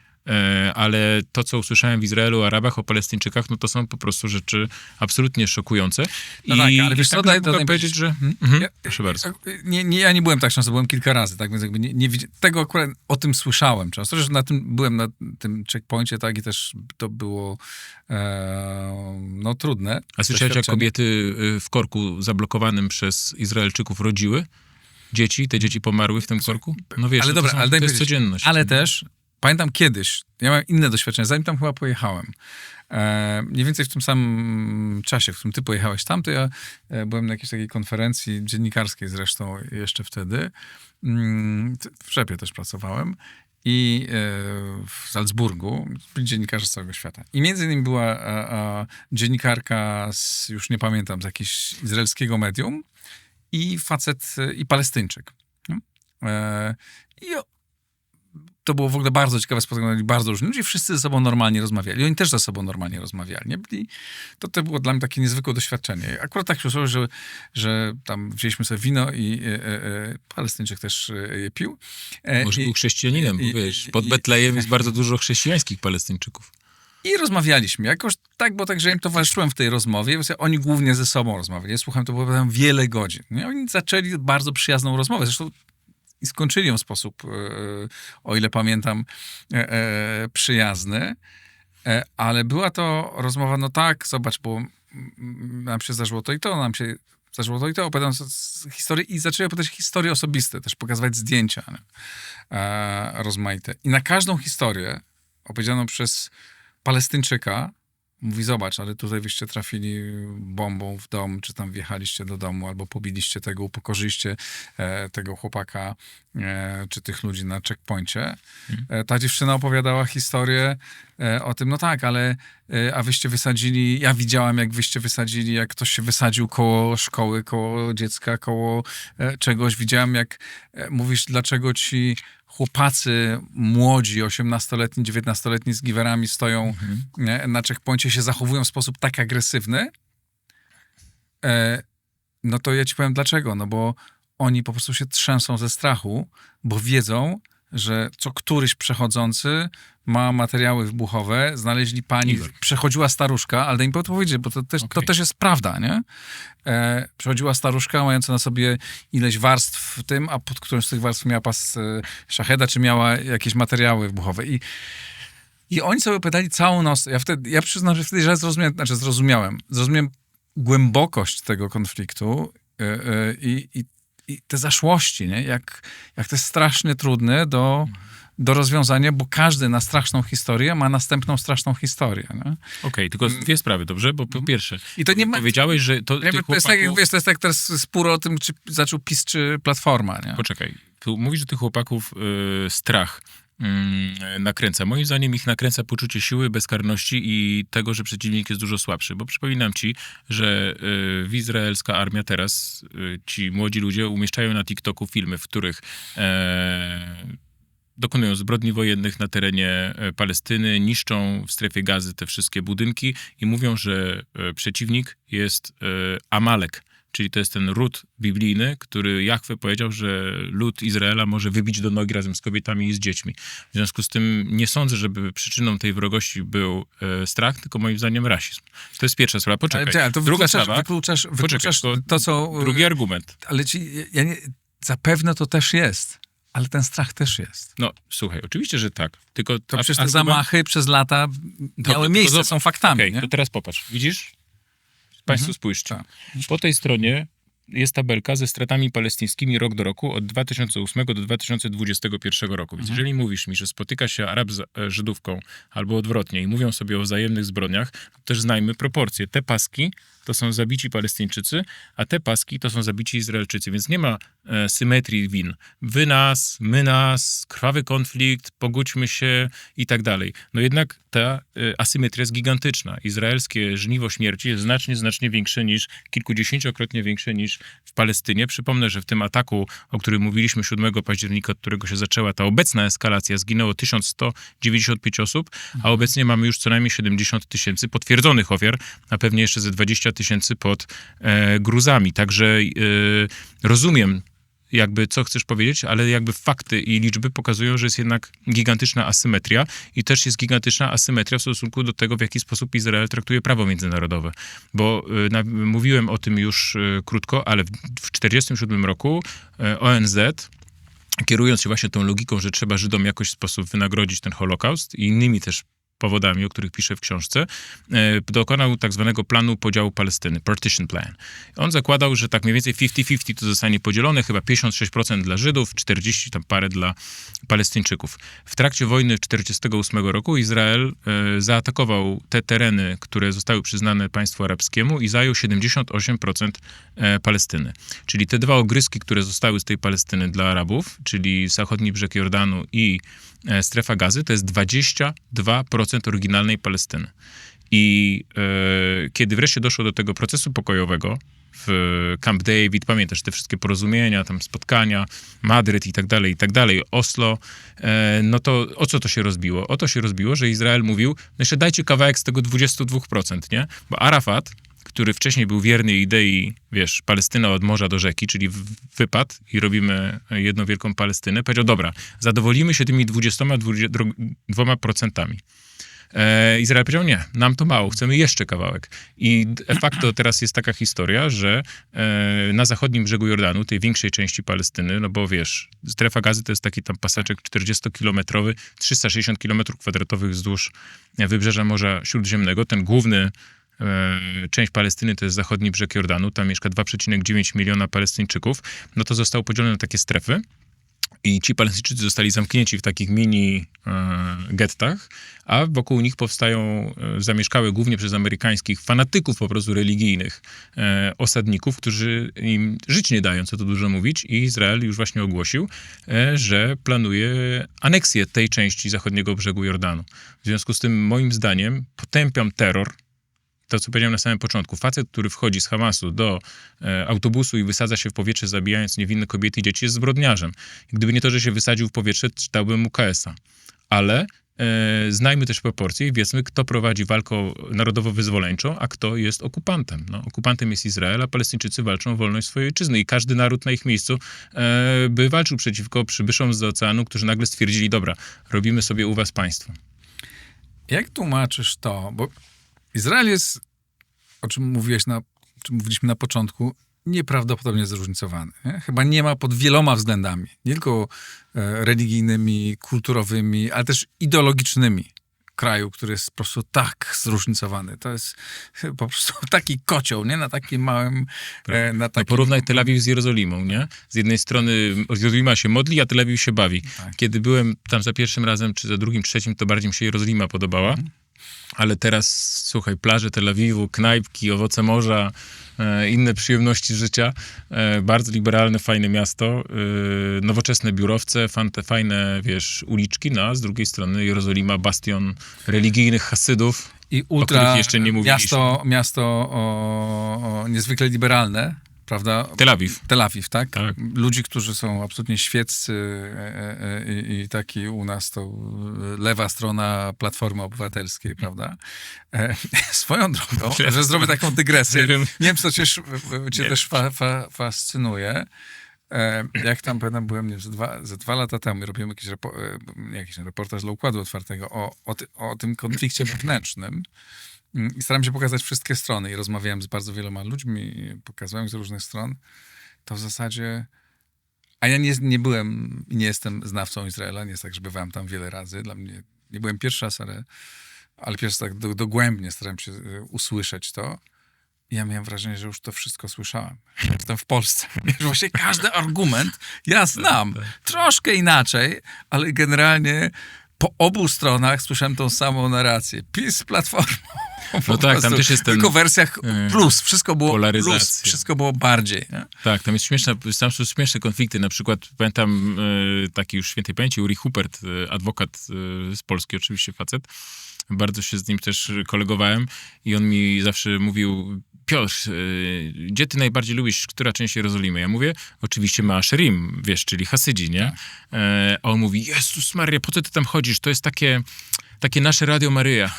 D: Ale to, co usłyszałem w Izraelu o Arabach, o Palestyńczykach, no to są po prostu rzeczy absolutnie szokujące.
A: No tak, ale wiesz co,
D: mogę powiedzieć, że... proszę bardzo.
A: Ja nie byłem tak często, byłem kilka razy, tak, więc jakby tego akurat o tym słyszałem często, że byłem na tym checkpoincie, tak, i też to było no trudne.
D: A słyszałeś, jak kobiety w korku zablokowanym przez Izraelczyków rodziły dzieci? Te dzieci pomarły w tym korku? No wiesz,
A: ale dobra,
D: to jest codzienność.
A: Ale też pamiętam kiedyś, ja miałem inne doświadczenie, zanim tam chyba pojechałem. Mniej więcej w tym samym czasie, w którym ty pojechałeś tam, to ja byłem na jakiejś takiej konferencji dziennikarskiej zresztą jeszcze wtedy. W Rzepie też pracowałem. I w Salzburgu byli dziennikarze z całego świata. I między innymi była dziennikarka już nie pamiętam, z jakiegoś izraelskiego medium i facet, i Palestyńczyk. I to było w ogóle bardzo ciekawe spotkanie, bardzo różni ludzie, wszyscy ze sobą normalnie rozmawiali. Oni też ze sobą normalnie rozmawiali. Nie? To było dla mnie takie niezwykłe doświadczenie. Akurat tak się złożyło, że tam wzięliśmy sobie wino i Palestyńczyk też je pił.
D: Może był chrześcijaninem, bo wiesz, pod Betlejem jest bardzo dużo chrześcijańskich Palestyńczyków.
A: I rozmawialiśmy. Jakoś tak, bo tak, że im towarzyszyłem w tej rozmowie. Oni głównie ze sobą rozmawiali. Ja słuchałem, to było tam wiele godzin. Nie? Oni zaczęli bardzo przyjazną rozmowę. Zresztą i skończyli ją w sposób, o ile pamiętam, przyjazny. Ale była to rozmowa, no tak, zobacz, bo nam się zdarzyło to i to, opowiadam historię i zaczęły opowiadać historie osobiste, też pokazywać zdjęcia rozmaite. I na każdą historię opowiedzianą przez Palestyńczyka mówi, zobacz, ale tutaj wyście trafili bombą w dom, czy tam wjechaliście do domu, albo pobiliście tego, upokorzyliście tego chłopaka, czy tych ludzi na checkpoincie. Ta dziewczyna opowiadała historię o tym, no tak, ale a wyście wysadzili, ja widziałam, jak wyście wysadzili, jak ktoś się wysadził koło szkoły, koło dziecka, koło czegoś. Widziałam, jak mówisz, dlaczego ci chłopacy młodzi, 18-letni, 19-letni z giwerami stoją na checkpoincie, się zachowują w sposób tak agresywny, no to ja ci powiem dlaczego. No bo oni po prostu się trzęsą ze strachu, bo wiedzą, że co któryś przechodzący ma materiały wybuchowe, znaleźli pani, przechodziła staruszka, ale daj mi powiedzieć, bo to też jest prawda, nie? Przechodziła staruszka mająca na sobie ileś warstw w tym, a pod którąś z tych warstw miała pas szacheda, czy miała jakieś materiały wybuchowe. I oni sobie pytali całą noc. Ja przyznam, że wtedy zrozumiałem głębokość tego konfliktu i i te zaszłości, nie? Jak to jest strasznie trudne do rozwiązania, bo każdy na straszną historię ma następną straszną historię. Nie?
D: Okej, tylko dwie sprawy, dobrze? Bo po pierwsze,
A: I to nie ma...
D: powiedziałeś, że to tych
A: To jest tak, jak
D: chłopaków...
A: wiesz, to jest tak teraz spór o tym, czy zaczął PiS, czy Platforma. Nie?
D: Poczekaj, tu mówisz, że tych chłopaków strach nakręca. Moim zdaniem ich nakręca poczucie siły, bezkarności i tego, że przeciwnik jest dużo słabszy. Bo przypominam ci, że izraelska armia teraz, ci młodzi ludzie umieszczają na TikToku filmy, w których dokonują zbrodni wojennych na terenie Palestyny, niszczą w strefie Gazy te wszystkie budynki i mówią, że przeciwnik jest Amalek. Czyli to jest ten ród biblijny, który Jahwe powiedział, że lud Izraela może wybić do nogi razem z kobietami i z dziećmi. W związku z tym nie sądzę, żeby przyczyną tej wrogości był strach, tylko moim zdaniem rasizm. To jest pierwsza sprawa. Poczekaj.
A: Ale to
D: Druga sprawa.
A: Wykluczasz
D: Poczekaj,
A: to, co...
D: Drugi argument.
A: Ale zapewne to też jest. Ale ten strach też jest.
D: No, słuchaj, oczywiście, że tak. Tylko
A: To przecież te zamachy przez lata miały miejsce, są faktami.
D: Okej,
A: nie?
D: to teraz popatrz. Widzisz? Państwo spójrzcie.
A: Tak.
D: Po tej stronie jest tabelka ze stratami palestyńskimi rok do roku od 2008 do 2021 roku. Więc jeżeli mówisz mi, że spotyka się Arab z Żydówką albo odwrotnie i mówią sobie o wzajemnych zbrodniach, to też znajmy proporcje. Te paski to są zabici Palestyńczycy, a te paski to są zabici Izraelczycy. Więc nie ma symetrii win. Wy nas, my nas, krwawy konflikt, pogódźmy się i tak dalej. No jednak ta asymetria jest gigantyczna. Izraelskie żniwo śmierci jest znacznie większe niż, kilkudziesięciokrotnie większe niż w Palestynie. Przypomnę, że w tym ataku, o którym mówiliśmy 7 października, od którego się zaczęła ta obecna eskalacja, zginęło 1195 osób, a obecnie mamy już co najmniej 70 000 potwierdzonych ofiar, a pewnie jeszcze ze 20 000 pod gruzami. Także rozumiem jakby co chcesz powiedzieć, ale jakby fakty i liczby pokazują, że jest jednak gigantyczna asymetria i też jest gigantyczna asymetria w stosunku do tego, w jaki sposób Izrael traktuje prawo międzynarodowe. Bo mówiłem o tym już krótko, ale w 1947 roku ONZ, kierując się właśnie tą logiką, że trzeba Żydom jakoś w sposób wynagrodzić ten Holokaust i innymi też powodami, o których piszę w książce, dokonał tak zwanego planu podziału Palestyny, partition plan. On zakładał, że tak mniej więcej 50-50 to zostanie podzielone, chyba 56% dla Żydów, 40 tam parę dla Palestyńczyków. W trakcie wojny 1948 roku Izrael zaatakował te tereny, które zostały przyznane państwu arabskiemu i zajął 78% Palestyny. Czyli te dwa ogryzki, które zostały z tej Palestyny dla Arabów, czyli zachodni brzeg Jordanu i strefa Gazy, to jest 22% oryginalnej Palestyny. I kiedy wreszcie doszło do tego procesu pokojowego w Camp David, pamiętasz te wszystkie porozumienia, tam spotkania, Madryt i tak dalej, Oslo, no to o co to się rozbiło? O to się rozbiło, że Izrael mówił, no jeszcze dajcie kawałek z tego 22%, nie? Bo Arafat, który wcześniej był wierny idei, wiesz, Palestyna od morza do rzeki, czyli wypad i robimy jedną wielką Palestynę, powiedział, dobra, zadowolimy się tymi 22%. Izrael powiedział, nie, nam to mało, chcemy jeszcze kawałek. I de facto teraz jest taka historia, że na zachodnim brzegu Jordanu, tej większej części Palestyny, no bo wiesz, strefa Gazy to jest taki tam paseczek 40-kilometrowy, 360 km² wzdłuż wybrzeża Morza Śródziemnego, ten główny część Palestyny to jest zachodni brzeg Jordanu, tam mieszka 2,9 miliona Palestyńczyków, no to zostało podzielone na takie strefy i ci Palestyńczycy zostali zamknięci w takich mini gettach, a wokół nich powstają zamieszkałe głównie przez amerykańskich fanatyków po prostu religijnych osadników, którzy im żyć nie dają, co tu dużo mówić, i Izrael już właśnie ogłosił, że planuje aneksję tej części zachodniego brzegu Jordanu. W związku z tym moim zdaniem potępiam terror. To, co powiedziałem na samym początku. Facet, który wchodzi z Hamasu do autobusu i wysadza się w powietrze, zabijając niewinne kobiety i dzieci, jest zbrodniarzem. Gdyby nie to, że się wysadził w powietrze, dałbym mu KS-a. Ale znajmy też proporcje i wiedzmy, kto prowadzi walkę narodowo-wyzwoleńczą, a kto jest okupantem. No, okupantem jest Izrael, a Palestyńczycy walczą o wolność swojej ojczyzny i każdy naród na ich miejscu by walczył przeciwko przybyszom z oceanu, którzy nagle stwierdzili, dobra, robimy sobie u was państwo.
A: Jak tłumaczysz to? Bo Izrael jest, o czym mówiliśmy na początku, nieprawdopodobnie zróżnicowany. Nie? Chyba nie ma pod wieloma względami. Nie tylko religijnymi, kulturowymi, ale też ideologicznymi. kraju, który jest po prostu tak zróżnicowany. To jest po prostu taki kocioł, nie? Na takim małym... na
D: No
A: takim...
D: porównaj Tel Awiw z Jerozolimą, nie? Z jednej strony Jerozolima się modli, a Tel Awiw się bawi.
A: Tak.
D: Kiedy byłem tam za pierwszym razem, czy za drugim, trzecim, to bardziej mi się Jerozolima podobała. Ale teraz, słuchaj, plaże Tel Awiwu, knajpki, owoce morza, inne przyjemności życia. Bardzo liberalne, fajne miasto. Nowoczesne biurowce, fajne, wiesz, uliczki. No a z drugiej strony Jerozolima, bastion religijnych Hasydów.
A: I
D: o których jeszcze nie mówiliśmy.
A: miasto niezwykle liberalne, prawda?
D: Tel Awiw,
A: tak?
D: Tak.
A: Ludzi, którzy są absolutnie świeccy i taki u nas to lewa strona Platformy Obywatelskiej, prawda? Swoją drogą, że zrobię taką dygresję.
D: Nie wiem.
A: Nie wiem, co cię też fascynuje. Jak tam pamiętam, byłem nie, ze dwa lata temu, robiłem jakiś reportaż dla Układu Otwartego o tym konflikcie wewnętrznym. I staram się pokazać wszystkie strony i rozmawiałem z bardzo wieloma ludźmi i pokazywałem z różnych stron. To w zasadzie... A ja nie byłem i nie jestem znawcą Izraela, nie jest tak, że bywałem tam wiele razy. Dla mnie nie byłem pierwszy raz, ale pierwszy tak dogłębnie starałem się usłyszeć to. I ja miałem wrażenie, że już to wszystko słyszałem. Jestem w Polsce. Wiesz, właśnie każdy argument ja znam. Troszkę inaczej, ale generalnie po obu stronach słyszałem tą samą narrację. PiS, Platforma.
D: No tak, tam też jest ten...
A: Tylko w wersjach plus. Wszystko było
D: polaryzacja.
A: plus. Wszystko było bardziej. Nie?
D: Tak, tam jest są śmieszne konflikty. Na przykład pamiętam taki już świętej pamięci Uri Hupert, adwokat z Polski, oczywiście facet. Bardzo się z nim też kolegowałem i on mi zawsze mówił: Piotr, gdzie ty najbardziej lubisz, która część Jerozolimy? Ja mówię, oczywiście Maaszerim, wiesz, czyli Hasydzi, nie? A on mówi: Jezus Maria, po co ty tam chodzisz? To jest takie nasze Radio Maryja.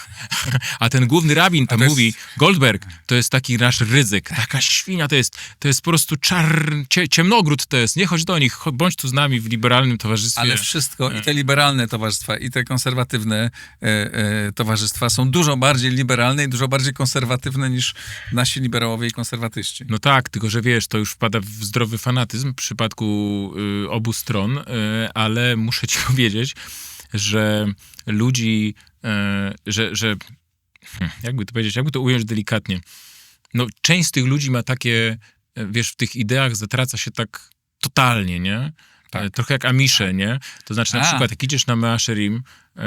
D: A ten główny rabin tam mówi, Goldberg, to jest taki nasz Rydzyk, taka świnia, to jest po prostu ciemnogród to jest, nie chodź do nich, bądź tu z nami w liberalnym towarzystwie.
A: Ale wszystko, i te liberalne towarzystwa, i te konserwatywne towarzystwa są dużo bardziej liberalne i dużo bardziej konserwatywne niż nasi liberałowie i konserwatyści.
D: No tak, tylko że wiesz, to już wpada w zdrowy fanatyzm w przypadku obu stron, ale muszę ci powiedzieć, że ludzi, jakby to powiedzieć, jakby to ująć delikatnie, no część z tych ludzi ma takie, wiesz, w tych ideach zatraca się tak totalnie, nie?
A: Tak.
D: Trochę jak Amisze, nie? To znaczy na przykład jak idziesz na Measherim,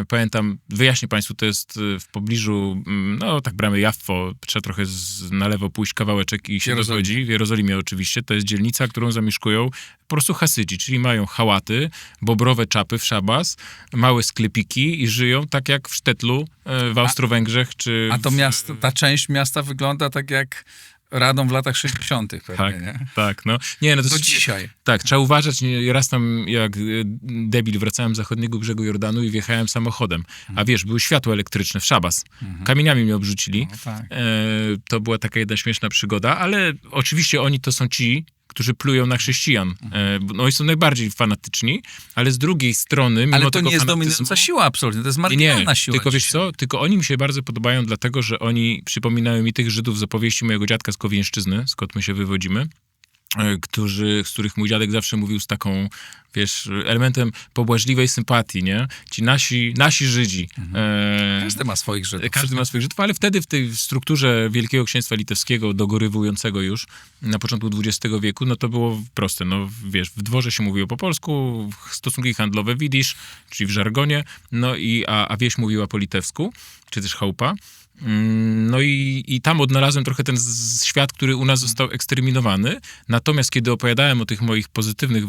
D: pamiętam, wyjaśnię państwu, to jest w pobliżu, no tak bramy Jaffo, trzeba trochę na lewo pójść kawałeczek i się dochodzi, w Jerozolimie oczywiście, to jest dzielnica, którą zamieszkują po prostu Hasydzi, czyli mają hałaty, bobrowe czapy w szabas, małe sklepiki i żyją tak jak w Sztetlu w Austro-Węgrzech, czy...
A: A to miasto, ta część miasta wygląda tak jak Radom w latach 60. pewnie,
D: tak,
A: nie?
D: tak, no. Nie, no to
A: Do dzisiaj.
D: Tak, trzeba uważać. Raz tam jak debil wracałem z zachodniego brzegu Jordanu i wjechałem samochodem. A wiesz, były światła elektryczne w szabas. Kamieniami mnie obrzucili.
A: No, tak.
D: To była taka jedna śmieszna przygoda, ale oczywiście oni to są ci, którzy plują na chrześcijan. No oni są najbardziej fanatyczni, ale z drugiej strony... Mimo
A: ale to
D: tego
A: nie jest
D: fanatyzmu-
A: dominująca siła absolutnie, to jest marginalna siła.
D: tylko wiesz
A: dzisiaj.
D: co, tylko oni mi się bardzo podobają, dlatego, że oni przypominają mi tych Żydów z opowieści mojego dziadka z Kowieńszczyzny, skąd my się wywodzimy, z których mój dziadek zawsze mówił z taką, wiesz, elementem pobłażliwej sympatii, nie? Ci nasi Żydzi.
A: Każdy ma swoich Żydów.
D: Każdy ma swoich Żydów, ale wtedy w tej strukturze Wielkiego Księstwa Litewskiego, dogorywującego już na początku XX wieku, no to było proste. No wiesz, w dworze się mówiło po polsku, stosunki handlowe widzisz, czyli w żargonie, no a wieś mówiła po litewsku, czy też chałupa. No i tam odnalazłem trochę ten świat, który u nas został eksterminowany. Natomiast kiedy opowiadałem o tych moich pozytywnych...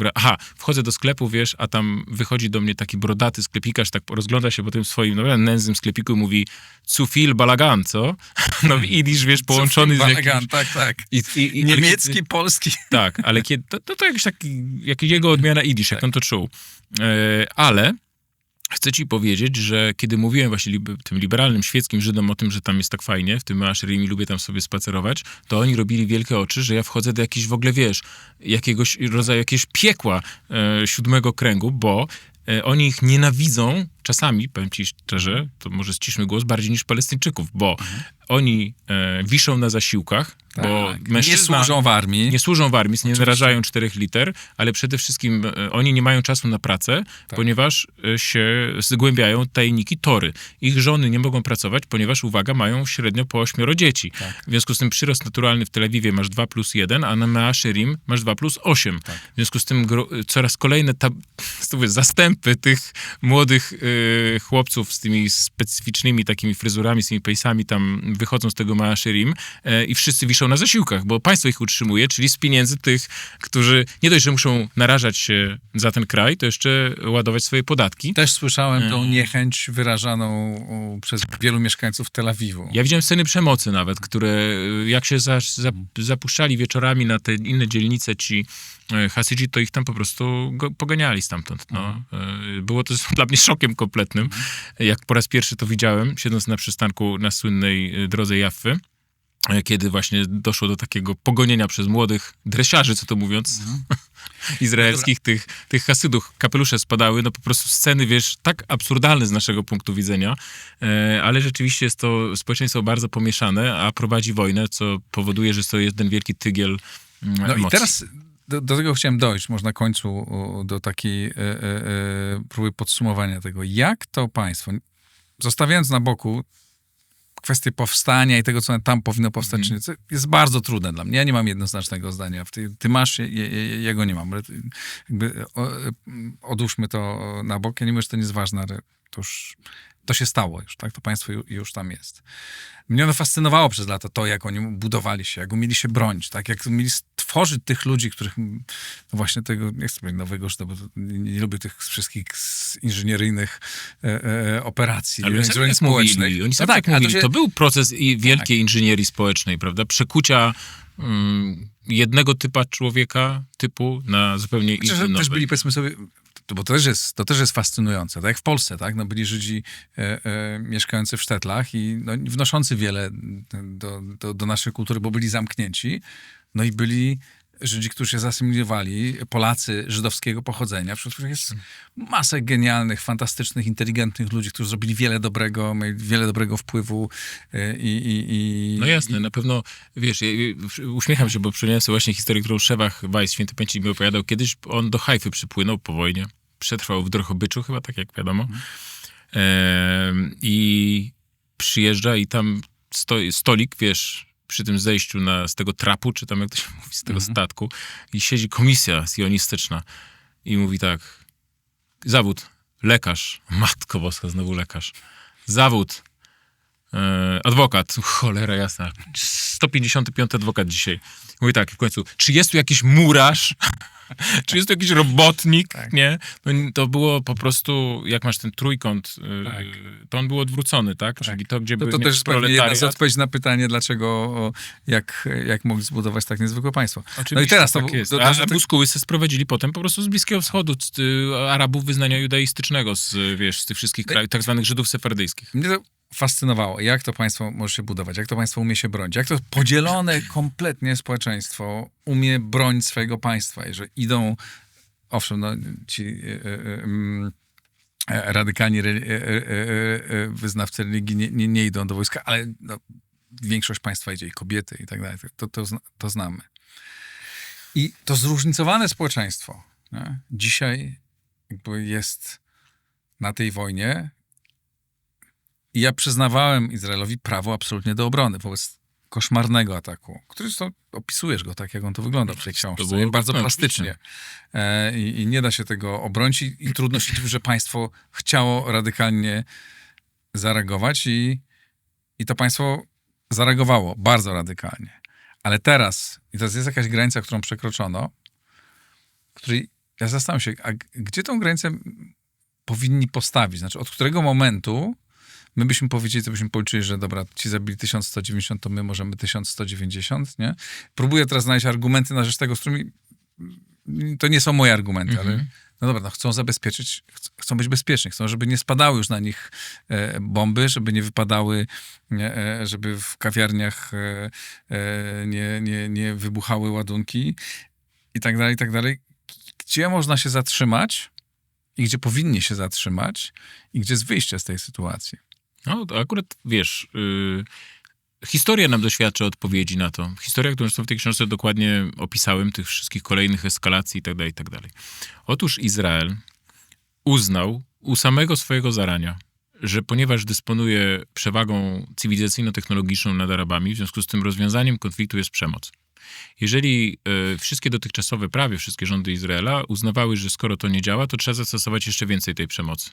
D: wchodzę do sklepu, wiesz, a tam wychodzi do mnie taki brodaty sklepikarz, tak rozgląda się po tym swoim nędznym sklepiku i mówi: zu viel balagan, co? No i idziesz, wiesz, połączony z jakimś...
A: Tak.
D: I
A: Niemiecki, polski.
D: Tak, ale kiedy, to jakiś taki, jego odmiana idisz, jak on to czuł. Ale chcę ci powiedzieć, że kiedy mówiłem właśnie tym liberalnym, świeckim Żydom o tym, że tam jest tak fajnie, w tym Measherim i lubię tam sobie spacerować, to oni robili wielkie oczy, że ja wchodzę do jakiejś w ogóle, wiesz, jakiegoś rodzaju jakiegoś piekła 7 kręgu, bo oni ich nienawidzą, czasami, powiem ci szczerze, to może ściszmy głos, bardziej niż Palestyńczyków, bo oni wiszą na zasiłkach, bo
A: Tak.
D: mężczyzna...
A: Nie służą w armii.
D: Nie służą w armii, nie narażają 4 liter, ale przede wszystkim oni nie mają czasu na pracę, ponieważ się zgłębiają tajniki Tory. Ich żony nie mogą pracować, ponieważ, uwaga, mają średnio po 8 dzieci. W związku z tym przyrost naturalny w Tel Awiwie masz 2+1, a na Mea Shearim masz 2+8. W związku z tym coraz kolejne zastępy tych młodych chłopców z tymi specyficznymi takimi fryzurami, z tymi pejsami tam wychodzą z tego Mea Shearim i wszyscy wiszą na zasiłkach, bo państwo ich utrzymuje, czyli z pieniędzy tych, którzy nie dość, że muszą narażać się za ten kraj, to jeszcze ładować swoje podatki.
A: Też słyszałem tą niechęć wyrażaną przez wielu mieszkańców Tel Awiwu.
D: Ja widziałem sceny przemocy nawet, które jak się zapuszczali wieczorami na te inne dzielnice ci Hasydzi, to ich tam po prostu poganiali stamtąd. No. Było to dla mnie szokiem kompletnym. Jak po raz pierwszy to widziałem, siedząc na przystanku na słynnej drodze Jaffy, kiedy właśnie doszło do takiego pogonienia przez młodych dresiarzy, co to mówiąc, izraelskich, tych Hasydów, kapelusze spadały, no po prostu sceny, wiesz, tak absurdalne z naszego punktu widzenia, ale rzeczywiście jest to społeczeństwo bardzo pomieszane, a prowadzi wojnę, co powoduje, że to jest ten wielki tygiel emocji.
A: I teraz do tego chciałem dojść, może na końcu do takiej próby podsumowania tego, jak to państwo, zostawiając na boku kwestię powstania i tego, co tam powinno powstać, co jest bardzo trudne dla mnie. Ja nie mam jednoznacznego zdania. Ty masz, ja go nie mam. Ale jakby odłóżmy to na bok. Ja nie mówię, że to nie jest ważne, ale to się stało już, tak? To państwo już tam jest. Mnie ono fascynowało przez lata to, jak oni budowali się, jak umieli się bronić, tak? Jak umieli stworzyć tych ludzi, których, no właśnie tego, nie chcę powiedzieć nowego, bo nie lubię tych wszystkich inżynieryjnych operacji.
D: Ale oni sami tak mówili. Oni sami tak mówili. To był proces wielkiej inżynierii społecznej, prawda? Przekucia jednego typu na zupełnie inny nowy.
A: Też byli, powiedzmy sobie, bo to też jest fascynujące, tak jak w Polsce, tak? No byli Żydzi mieszkający w sztetlach i no, wnoszący wiele do naszej kultury, bo byli zamknięci. No i byli Żydzi, którzy się zasymilowali, Polacy żydowskiego pochodzenia, wśród których jest masę genialnych, fantastycznych, inteligentnych ludzi, którzy zrobili wiele dobrego, mieli wiele dobrego wpływu
D: No jasne, na pewno, wiesz, ja uśmiecham się, bo przypomniałem sobie właśnie historię, którą Szewach Weiss, święty pamięci, mi opowiadał. Kiedyś on do Hajfy przypłynął po wojnie, przetrwał w Drohobyczu chyba, tak jak wiadomo, i przyjeżdża i tam stolik, wiesz, przy tym zejściu z tego trapu, czy tam jak to się mówi, z tego statku, i siedzi komisja sionistyczna i mówi tak, zawód, lekarz, matko boska, znowu lekarz, zawód, adwokat, cholera jasna, 155 adwokat dzisiaj. Mówi tak w końcu, czy jest tu jakiś murarz? Czy jest to jakiś robotnik? Tak. Nie? No, to było po prostu, jak masz ten trójkąt, to on był odwrócony, tak? Czyli to, gdzie
A: to też pewnie jedna z odpowiedzi na pytanie, dlaczego, jak mogli zbudować tak niezwykłe państwo.
D: Oczywiście,
A: no i teraz
D: tak jest. A Buskuły sprowadzili potem po prostu z Bliskiego Wschodu, Arabów wyznania judaistycznego, z tych wszystkich krajów, tak zwanych Żydów sefardyjskich.
A: Mnie to fascynowało, jak to państwo może się budować, jak to państwo umie się bronić, jak to podzielone kompletnie społeczeństwo umie bronić swojego państwa, i że idą, owszem, no, ci radykalni wyznawcy religii nie idą do wojska, ale no, większość państwa idzie, i kobiety i tak dalej, to znamy. I to zróżnicowane społeczeństwo, nie? Dzisiaj jakby jest na tej wojnie. I ja przyznawałem Izraelowi prawo absolutnie do obrony wobec koszmarnego ataku, który zresztą opisujesz go tak, jak on to wygląda w tej książce. Bardzo plastycznie. I nie da się tego obronić i trudno się dziwić, że państwo chciało radykalnie zareagować i to państwo zareagowało bardzo radykalnie. Ale teraz jest jakaś granica, którą przekroczono, której ja zastanawiam się, a gdzie tą granicę powinni postawić? Znaczy, od którego momentu my byśmy powiedzieli, to byśmy policzyli, że dobra, ci zabili 1190, to my możemy 1190, nie? Próbuję teraz znaleźć argumenty na rzecz tego, z którymi to nie są moje argumenty, ale no dobra, no chcą zabezpieczyć, chcą być bezpieczni, chcą, żeby nie spadały już na nich bomby, żeby nie wypadały, żeby w kawiarniach nie wybuchały ładunki i tak dalej, i tak dalej. Gdzie można się zatrzymać i gdzie powinni się zatrzymać i gdzie jest wyjście z tej sytuacji.
D: No, to akurat, wiesz, historia nam doświadcza odpowiedzi na to. Historia, którą w tej książce dokładnie opisałem, tych wszystkich kolejnych eskalacji itd., itd. Otóż Izrael uznał u samego swojego zarania, że ponieważ dysponuje przewagą cywilizacyjno-technologiczną nad Arabami, w związku z tym rozwiązaniem konfliktu jest przemoc. Jeżeli wszystkie dotychczasowe prawie, wszystkie rządy Izraela uznawały, że skoro to nie działa, to trzeba zastosować jeszcze więcej tej przemocy.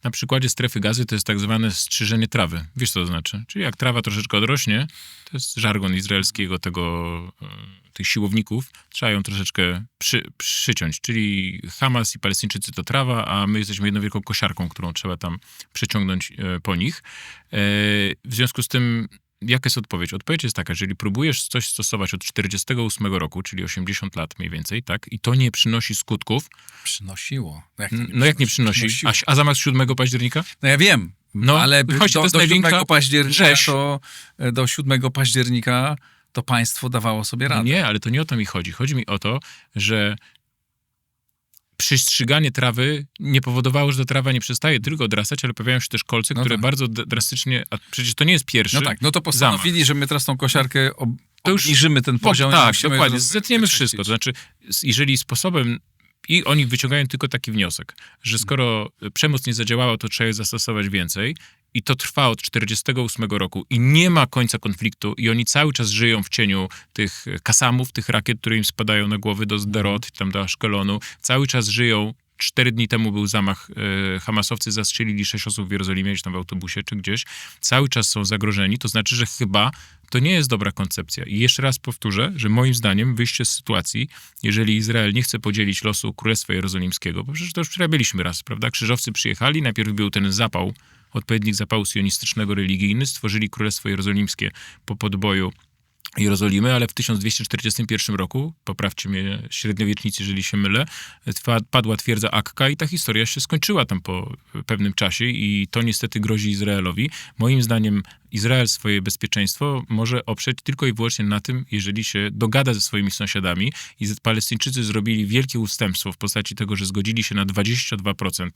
D: Na przykładzie strefy Gazy to jest tak zwane strzyżenie trawy. Wiesz, co to znaczy? Czyli jak trawa troszeczkę odrośnie, to jest żargon izraelskiego tych siłowników, trzeba ją troszeczkę przyciąć. Czyli Hamas i Palestyńczycy to trawa, a my jesteśmy jedną wielką kosiarką, którą trzeba tam przeciągnąć po nich. W związku z tym, jaka jest odpowiedź? Odpowiedź jest taka, jeżeli próbujesz coś stosować od 48 roku, czyli 80 lat mniej więcej, tak, i to nie przynosi skutków.
A: Przynosiło.
D: Jak nie przynosi?
A: Przynosiło.
D: A zamach z 7 października?
A: No ja wiem,
D: No,
A: ale
D: chodź, to jest
A: do 7
D: największa
A: października
D: rzeź.
A: do 7 października to państwo dawało sobie radę.
D: Nie, ale to nie o to mi chodzi. Chodzi mi o to, że przystrzyganie trawy nie powodowało, że ta trawa nie przestaje tylko odrastać, ale pojawiają się też kolce,
A: No
D: które
A: tak.
D: bardzo drastycznie, a przecież to nie jest pierwszy
A: No tak, no to postanowili, że my teraz tą kosiarkę
D: To już-
A: obniżymy ten poziom. i
D: Tak,
A: musimy
D: dokładnie,
A: roz-
D: zetniemy
A: wyczyścić.
D: wszystko. To znaczy, jeżeli sposobem, i oni wyciągają tylko taki wniosek, że skoro przemoc nie zadziałała, to trzeba jej zastosować więcej, i to trwa od 48 roku i nie ma końca konfliktu i oni cały czas żyją w cieniu tych kasamów, tych rakiet, które im spadają na głowy do Sderot, tam do Aszkelonu. Cały czas żyją. 4 dni temu był zamach, Hamasowcy zastrzelili 6 osób w Jerozolimie, gdzieś tam w autobusie czy gdzieś. Cały czas są zagrożeni, to znaczy, że chyba to nie jest dobra koncepcja. I jeszcze raz powtórzę, że moim zdaniem wyjście z sytuacji, jeżeli Izrael nie chce podzielić losu Królestwa Jerozolimskiego, bo przecież to już przerabialiśmy raz, prawda? Krzyżowcy przyjechali, najpierw był ten zapał, odpowiednik zapału sionistycznego religijny, stworzyli Królestwo Jerozolimskie po podboju Jerozolimy, ale w 1241 roku, poprawcie mnie średniowiecznicy, jeżeli się mylę, padła twierdza Akka i ta historia się skończyła tam po pewnym czasie i to niestety grozi Izraelowi. Moim zdaniem Izrael swoje bezpieczeństwo może oprzeć tylko i wyłącznie na tym, jeżeli się dogada ze swoimi sąsiadami i Palestyńczycy zrobili wielkie ustępstwo w postaci tego, że zgodzili się na 22%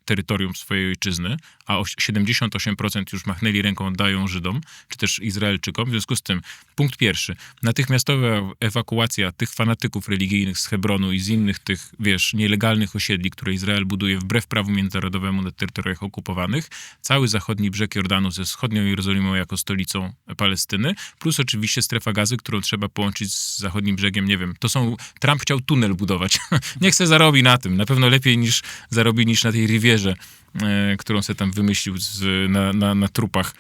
D: terytorium swojej ojczyzny, a 78% już machnęli ręką, oddają Żydom, czy też Izraelczykom. W związku z tym, punkt pierwszy, natychmiastowa ewakuacja tych fanatyków religijnych z Hebronu i z innych tych, wiesz, nielegalnych osiedli, które Izrael buduje wbrew prawu międzynarodowemu na terytoriach okupowanych, cały zachodni brzeg Jordanu ze wschodnią Jerozolimą jako stolicą Palestyny, plus oczywiście strefa Gazy, którą trzeba połączyć z zachodnim brzegiem, nie wiem, Trump chciał tunel budować. Niech se zarobi na tym, na pewno lepiej zarobi niż na tej Rivierze, którą sobie tam wymyślił na trupach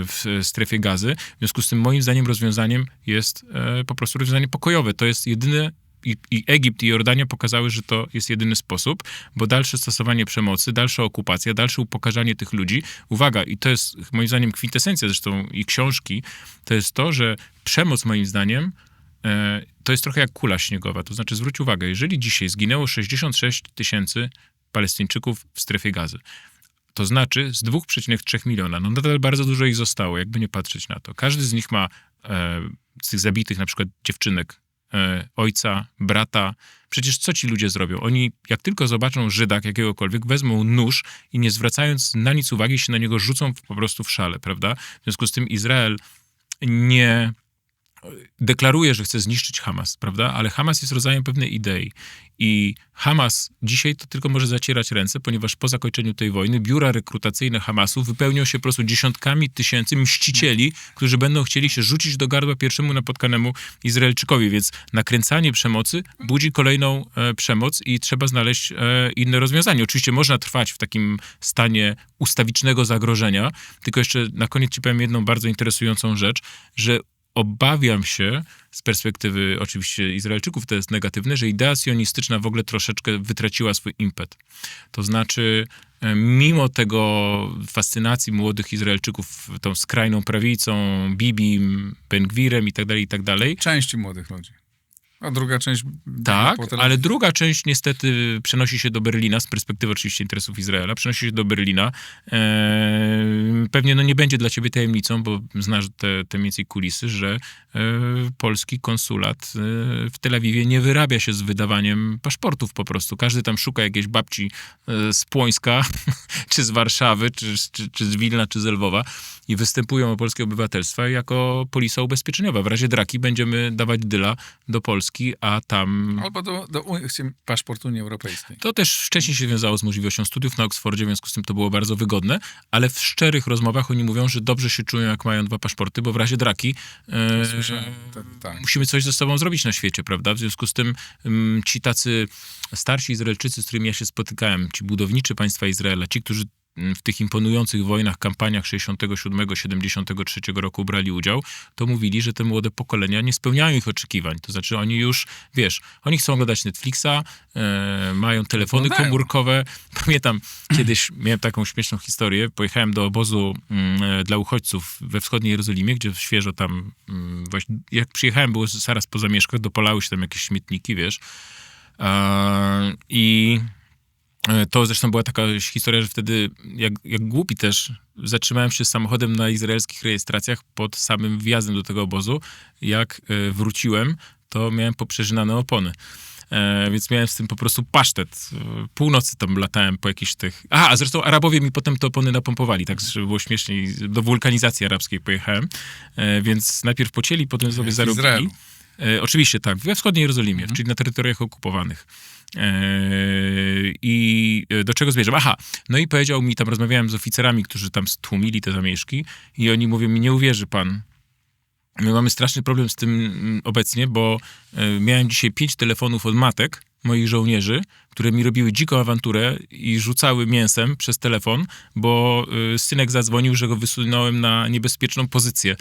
D: w strefie Gazy. W związku z tym moim zdaniem rozwiązaniem jest po prostu rozwiązanie pokojowe. To jest jedyne i Egipt i Jordania pokazały, że to jest jedyny sposób, bo dalsze stosowanie przemocy, dalsza okupacja, dalsze upokarzanie tych ludzi, uwaga, i to jest moim zdaniem kwintesencja zresztą i książki, to jest to, że przemoc moim zdaniem to jest trochę jak kula śniegowa. To znaczy zwróć uwagę, jeżeli dzisiaj zginęło 66 000 Palestyńczyków w strefie Gazy. To znaczy z 2,3 miliona. No nadal bardzo dużo ich zostało, jakby nie patrzeć na to. Każdy z nich ma z tych zabitych na przykład dziewczynek, ojca, brata. Przecież co ci ludzie zrobią? Oni jak tylko zobaczą Żyda jakiegokolwiek, wezmą nóż i nie zwracając na nic uwagi się na niego rzucą po prostu w szale, prawda? W związku z tym Izrael nie deklaruje, że chce zniszczyć Hamas, prawda? Ale Hamas jest rodzajem pewnej idei. I Hamas dzisiaj to tylko może zacierać ręce, ponieważ po zakończeniu tej wojny biura rekrutacyjne Hamasu wypełnią się po prostu dziesiątkami tysięcy mścicieli, którzy będą chcieli się rzucić do gardła pierwszemu napotkanemu Izraelczykowi. Więc nakręcanie przemocy budzi kolejną przemoc i trzeba znaleźć inne rozwiązanie. Oczywiście można trwać w takim stanie ustawicznego zagrożenia, tylko jeszcze na koniec ci powiem jedną bardzo interesującą rzecz, że obawiam się, z perspektywy oczywiście Izraelczyków to jest negatywne, że idea sionistyczna w ogóle troszeczkę wytraciła swój impet. To znaczy, mimo tego fascynacji młodych Izraelczyków tą skrajną prawicą, Bibim, Ben-Gwirem i tak dalej,
A: Części młodych ludzi. A druga część...
D: Tak,
A: po
D: ale druga część niestety przenosi się do Berlina, z perspektywy oczywiście interesów Izraela, przenosi się do Berlina. Pewnie nie będzie dla ciebie tajemnicą, bo znasz te mniej więcej kulisy, że polski konsulat w Tel Awiwie nie wyrabia się z wydawaniem paszportów po prostu. Każdy tam szuka jakiejś babci z Płońska, czy z Warszawy, czy z Wilna, czy z Lwowa i występują o polskie obywatelstwa jako polisa ubezpieczeniowa. W razie draki będziemy dawać dyla do Polski, a tam...
A: Albo do paszportu Unii Europejskiej.
D: To też wcześniej się wiązało z możliwością studiów na Oksfordzie, w związku z tym to było bardzo wygodne, ale w szczerych rozmowach oni mówią, że dobrze się czują, jak mają 2 paszporty, bo w razie draki
A: Tak.
D: musimy coś ze sobą zrobić na świecie, prawda? W związku z tym ci tacy starsi Izraelczycy, z którymi ja się spotykałem, ci budowniczy państwa Izraela, ci, którzy w tych imponujących wojnach, kampaniach 67-73 roku brali udział, to mówili, że te młode pokolenia nie spełniają ich oczekiwań. To znaczy oni już, wiesz, oni chcą oglądać Netflixa, mają telefony komórkowe. Pamiętam, kiedyś miałem taką śmieszną historię. Pojechałem do obozu dla uchodźców we wschodniej Jerozolimie, gdzie świeżo tam, właśnie jak przyjechałem, było zaraz po zamieszkach, dopalały się tam jakieś śmietniki, wiesz. I to zresztą była taka historia, że wtedy, jak głupi też, zatrzymałem się z samochodem na izraelskich rejestracjach pod samym wjazdem do tego obozu. Jak wróciłem, to miałem poprzeżynane opony. Więc miałem z tym po prostu pasztet. Północy tam latałem po jakichś tych... A zresztą Arabowie mi potem te opony napompowali, tak żeby było śmieszniej. Do wulkanizacji arabskiej pojechałem. Więc najpierw pocięli, potem sobie zarobili.
A: Izraelu.
D: Oczywiście tak, we wschodniej Jerozolimie, czyli na terytoriach okupowanych. I do czego zmierzam? Aha, no i powiedział mi, tam rozmawiałem z oficerami, którzy tam stłumili te zamieszki i oni mówią mi, nie uwierzy pan, my mamy straszny problem z tym obecnie, bo miałem dzisiaj 5 telefonów od matek moich żołnierzy, które mi robiły dziką awanturę i rzucały mięsem przez telefon, bo synek zadzwonił, że go wysunąłem na niebezpieczną pozycję.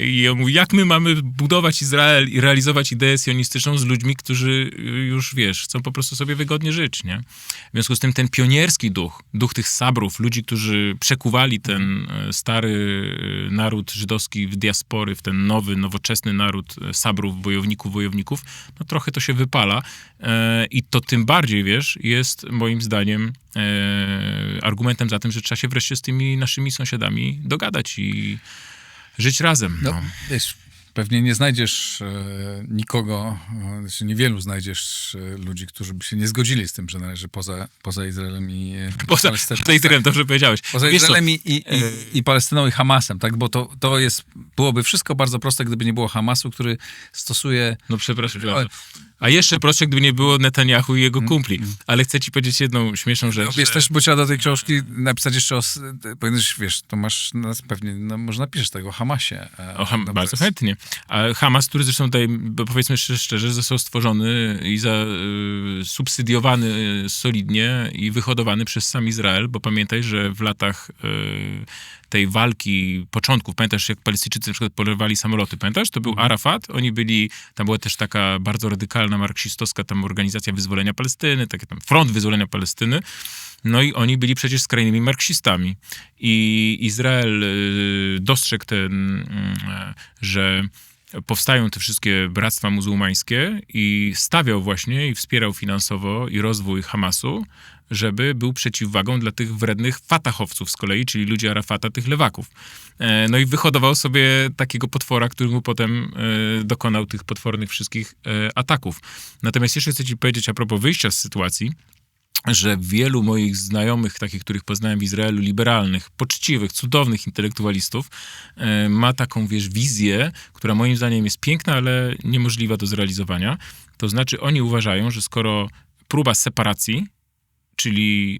D: I on mówi, jak my mamy budować Izrael i realizować ideę sionistyczną z ludźmi, którzy już, wiesz, chcą po prostu sobie wygodnie żyć, nie? W związku z tym ten pionierski duch tych sabrów, ludzi, którzy przekuwali ten stary naród żydowski w diaspory, w ten nowy, nowoczesny naród sabrów, wojowników, no trochę to się wypala. I to tym bardziej, wiesz, jest moim zdaniem argumentem za tym, że trzeba się wreszcie z tymi naszymi sąsiadami dogadać i żyć razem.
A: No, wiesz, pewnie nie znajdziesz nikogo, znaczy niewielu znajdziesz ludzi, którzy by się nie zgodzili z tym, że należy poza Izraelem i
D: Poza Izraelem, dobrze powiedziałeś.
A: Poza
D: Wiesz
A: Izraelem i Palestyną i Hamasem, tak? Bo to jest, byłoby wszystko bardzo proste, gdyby nie było Hamasu, który stosuje...
D: No przepraszam. A jeszcze proszę, gdyby nie było Netanyahu i jego kumpli. Ale chcę ci powiedzieć jedną śmieszną rzecz.
A: No, wiesz, też, bo trzeba do tej książki napisać jeszcze powinieneś, wiesz, to masz pewnie, no może napiszesz tego o Hamasie.
D: Bardzo chętnie. A Hamas, który zresztą tutaj, powiedzmy szczerze, został stworzony i subsydiowany solidnie i wyhodowany przez sam Izrael, bo pamiętaj, że w latach tej walki początków, pamiętasz, jak Palestyńczycy na przykład porywali samoloty, pamiętasz? To był Arafat, oni byli, tam była też taka bardzo radykalna marksistowska tam organizacja wyzwolenia Palestyny, takie tam Front Wyzwolenia Palestyny, no i oni byli przecież skrajnymi marksistami. I Izrael dostrzegł że powstają te wszystkie bractwa muzułmańskie i stawiał właśnie i wspierał finansowo i rozwój Hamasu, żeby był przeciwwagą dla tych wrednych fatahowców z kolei, czyli ludzi Arafata, tych lewaków. No i wyhodował sobie takiego potwora, który mu potem dokonał tych potwornych wszystkich ataków. Natomiast jeszcze chcę ci powiedzieć a propos wyjścia z sytuacji, że wielu moich znajomych, takich, których poznałem w Izraelu, liberalnych, poczciwych, cudownych intelektualistów, ma taką, wiesz, wizję, która moim zdaniem jest piękna, ale niemożliwa do zrealizowania. To znaczy oni uważają, że skoro próba separacji, czyli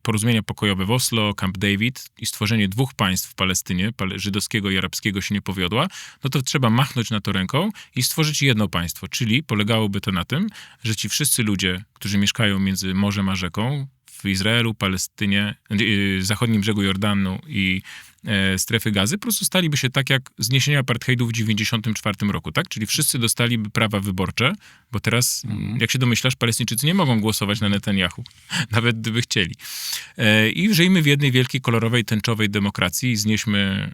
D: porozumienia pokojowe w Oslo, Camp David i stworzenie 2 państw w Palestynie, żydowskiego i arabskiego, się nie powiodła, no to trzeba machnąć na to ręką i stworzyć jedno państwo. Czyli polegałoby to na tym, że ci wszyscy ludzie, którzy mieszkają między morzem a rzeką, w Izraelu, Palestynie, zachodnim brzegu Jordanu i strefy Gazy, po prostu staliby się tak jak zniesienie apartheidu w 1994 roku, tak? Czyli wszyscy dostaliby prawa wyborcze, bo teraz, jak się domyślasz, Palestyńczycy nie mogą głosować na Netanyahu, nawet gdyby chcieli. I żyjmy w jednej wielkiej, kolorowej, tęczowej demokracji i znieśmy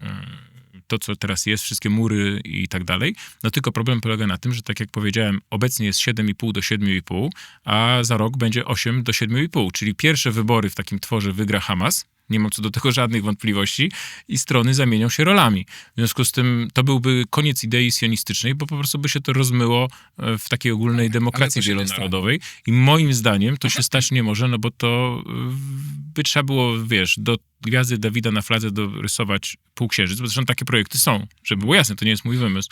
D: to, co teraz jest, wszystkie mury i tak dalej. No tylko problem polega na tym, że tak jak powiedziałem, obecnie jest 7,5 do 7,5, a za rok będzie 8 do 7,5, czyli pierwsze wybory w takim tworze wygra Hamas. Nie mam co do tego żadnych wątpliwości i strony zamienią się rolami. W związku z tym to byłby koniec idei sionistycznej, bo po prostu by się to rozmyło w takiej ogólnej demokracji wielonarodowej. I moim zdaniem to się stać nie może, no bo to by trzeba było, wiesz, do gwiazdy Dawida na fladze dorysować półksiężyc, bo zresztą takie projekty są, żeby było jasne, to nie jest mój wymysł.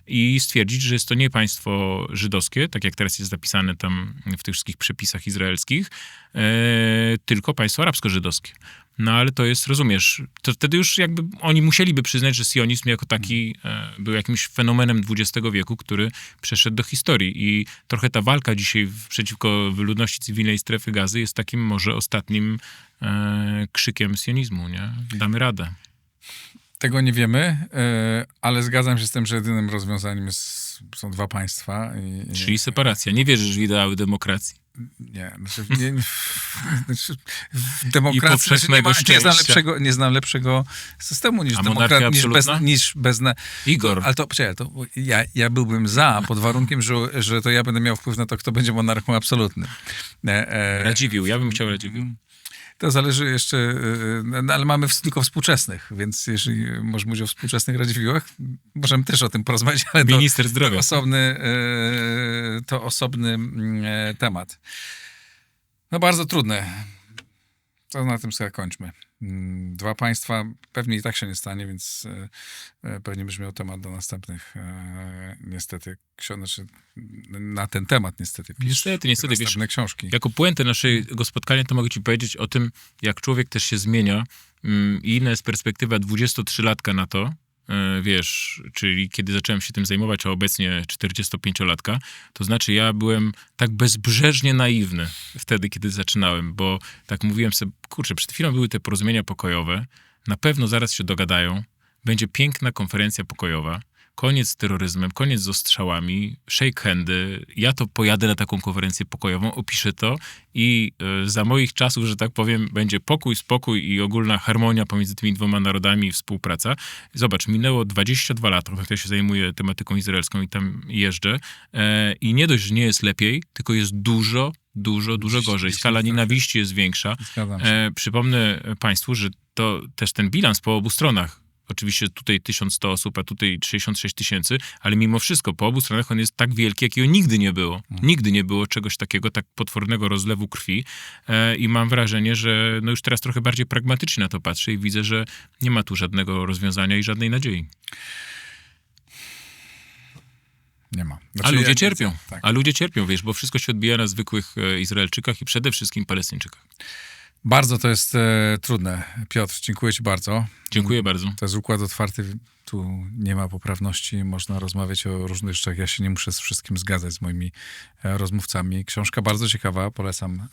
D: I stwierdzić, że jest to nie państwo żydowskie, tak jak teraz jest zapisane tam w tych wszystkich przepisach izraelskich, tylko państwo arabsko-żydowskie. No ale to jest, rozumiesz, to wtedy już jakby oni musieliby przyznać, że sionizm jako taki był jakimś fenomenem XX wieku, który przeszedł do historii. I trochę ta walka dzisiaj przeciwko ludności cywilnej strefy Gazy jest takim może ostatnim krzykiem sionizmu, nie? Damy radę.
A: Tego nie wiemy, ale zgadzam się z tym, że jedynym rozwiązaniem są dwa państwa.
D: Czyli separacja. Nie wierzysz w ideały demokracji.
A: Nie, w demokracji nie znam lepszego systemu niż
D: monarchia absolutna?
A: niż bez.
D: Igor.
A: Ale to ja byłbym za, pod warunkiem, że to ja będę miał wpływ na to, kto będzie monarchą absolutnym.
D: Radziwiłł, ja bym chciał Radziwiłł.
A: To zależy jeszcze, ale mamy tylko współczesnych, więc jeżeli możemy mówić o współczesnych Radziwiłłach, możemy też o tym porozmawiać, ale
D: Minister zdrowia.
A: To osobny temat. No bardzo trudne. To na tym sobie kończmy. Dwa państwa, pewnie i tak się nie stanie, więc pewnie będziemy miał temat do następnych, niestety, znaczy na ten temat niestety.
D: Niestety,
A: następne
D: wiesz,
A: książki.
D: Jako puentę naszego spotkania to mogę ci powiedzieć o tym, jak człowiek też się zmienia i inna jest perspektywa 23-latka na to, wiesz, czyli kiedy zacząłem się tym zajmować, a obecnie 45-latka, to znaczy ja byłem tak bezbrzeżnie naiwny wtedy, kiedy zaczynałem, bo tak mówiłem sobie, kurczę, przed chwilą były te porozumienia pokojowe, na pewno zaraz się dogadają, będzie piękna konferencja pokojowa, koniec z terroryzmem, koniec z ostrzałami, shake handy, ja to pojadę na taką konferencję pokojową, opiszę to i za moich czasów, że tak powiem, będzie pokój, spokój i ogólna harmonia pomiędzy tymi dwoma narodami i współpraca. Zobacz, minęło 22 lata, jak ja się zajmuję tematyką izraelską i tam jeżdżę i nie dość, że nie jest lepiej, tylko jest dużo gorzej. Skala nienawiści jest większa. Przypomnę państwu, że to też ten bilans po obu stronach, oczywiście tutaj 1100 osób, a tutaj 66 000, ale mimo wszystko po obu stronach on jest tak wielki, jakiego nigdy nie było. Nigdy nie było czegoś takiego, tak potwornego rozlewu krwi i mam wrażenie, że no już teraz trochę bardziej pragmatycznie na to patrzę i widzę, że nie ma tu żadnego rozwiązania i żadnej nadziei.
A: Nie ma.
D: A ludzie cierpią. Tak. A ludzie cierpią, wiesz, bo wszystko się odbija na zwykłych Izraelczykach i przede wszystkim Palestyńczykach.
A: Bardzo to jest trudne. Piotr, dziękuję ci bardzo.
D: Dziękuję bardzo.
A: To jest układ otwarty, tu nie ma poprawności, można rozmawiać o różnych rzeczach. Ja się nie muszę z wszystkim zgadzać z moimi rozmówcami. Książka bardzo ciekawa, polecam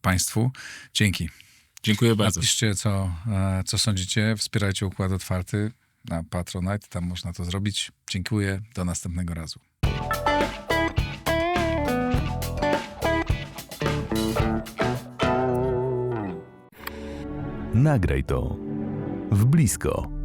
A: państwu. Dzięki.
D: Dziękuję bardzo.
A: Napiszcie, co sądzicie, wspierajcie układ otwarty na Patronite, tam można to zrobić. Dziękuję, do następnego razu.
E: Nagraj to w blisko.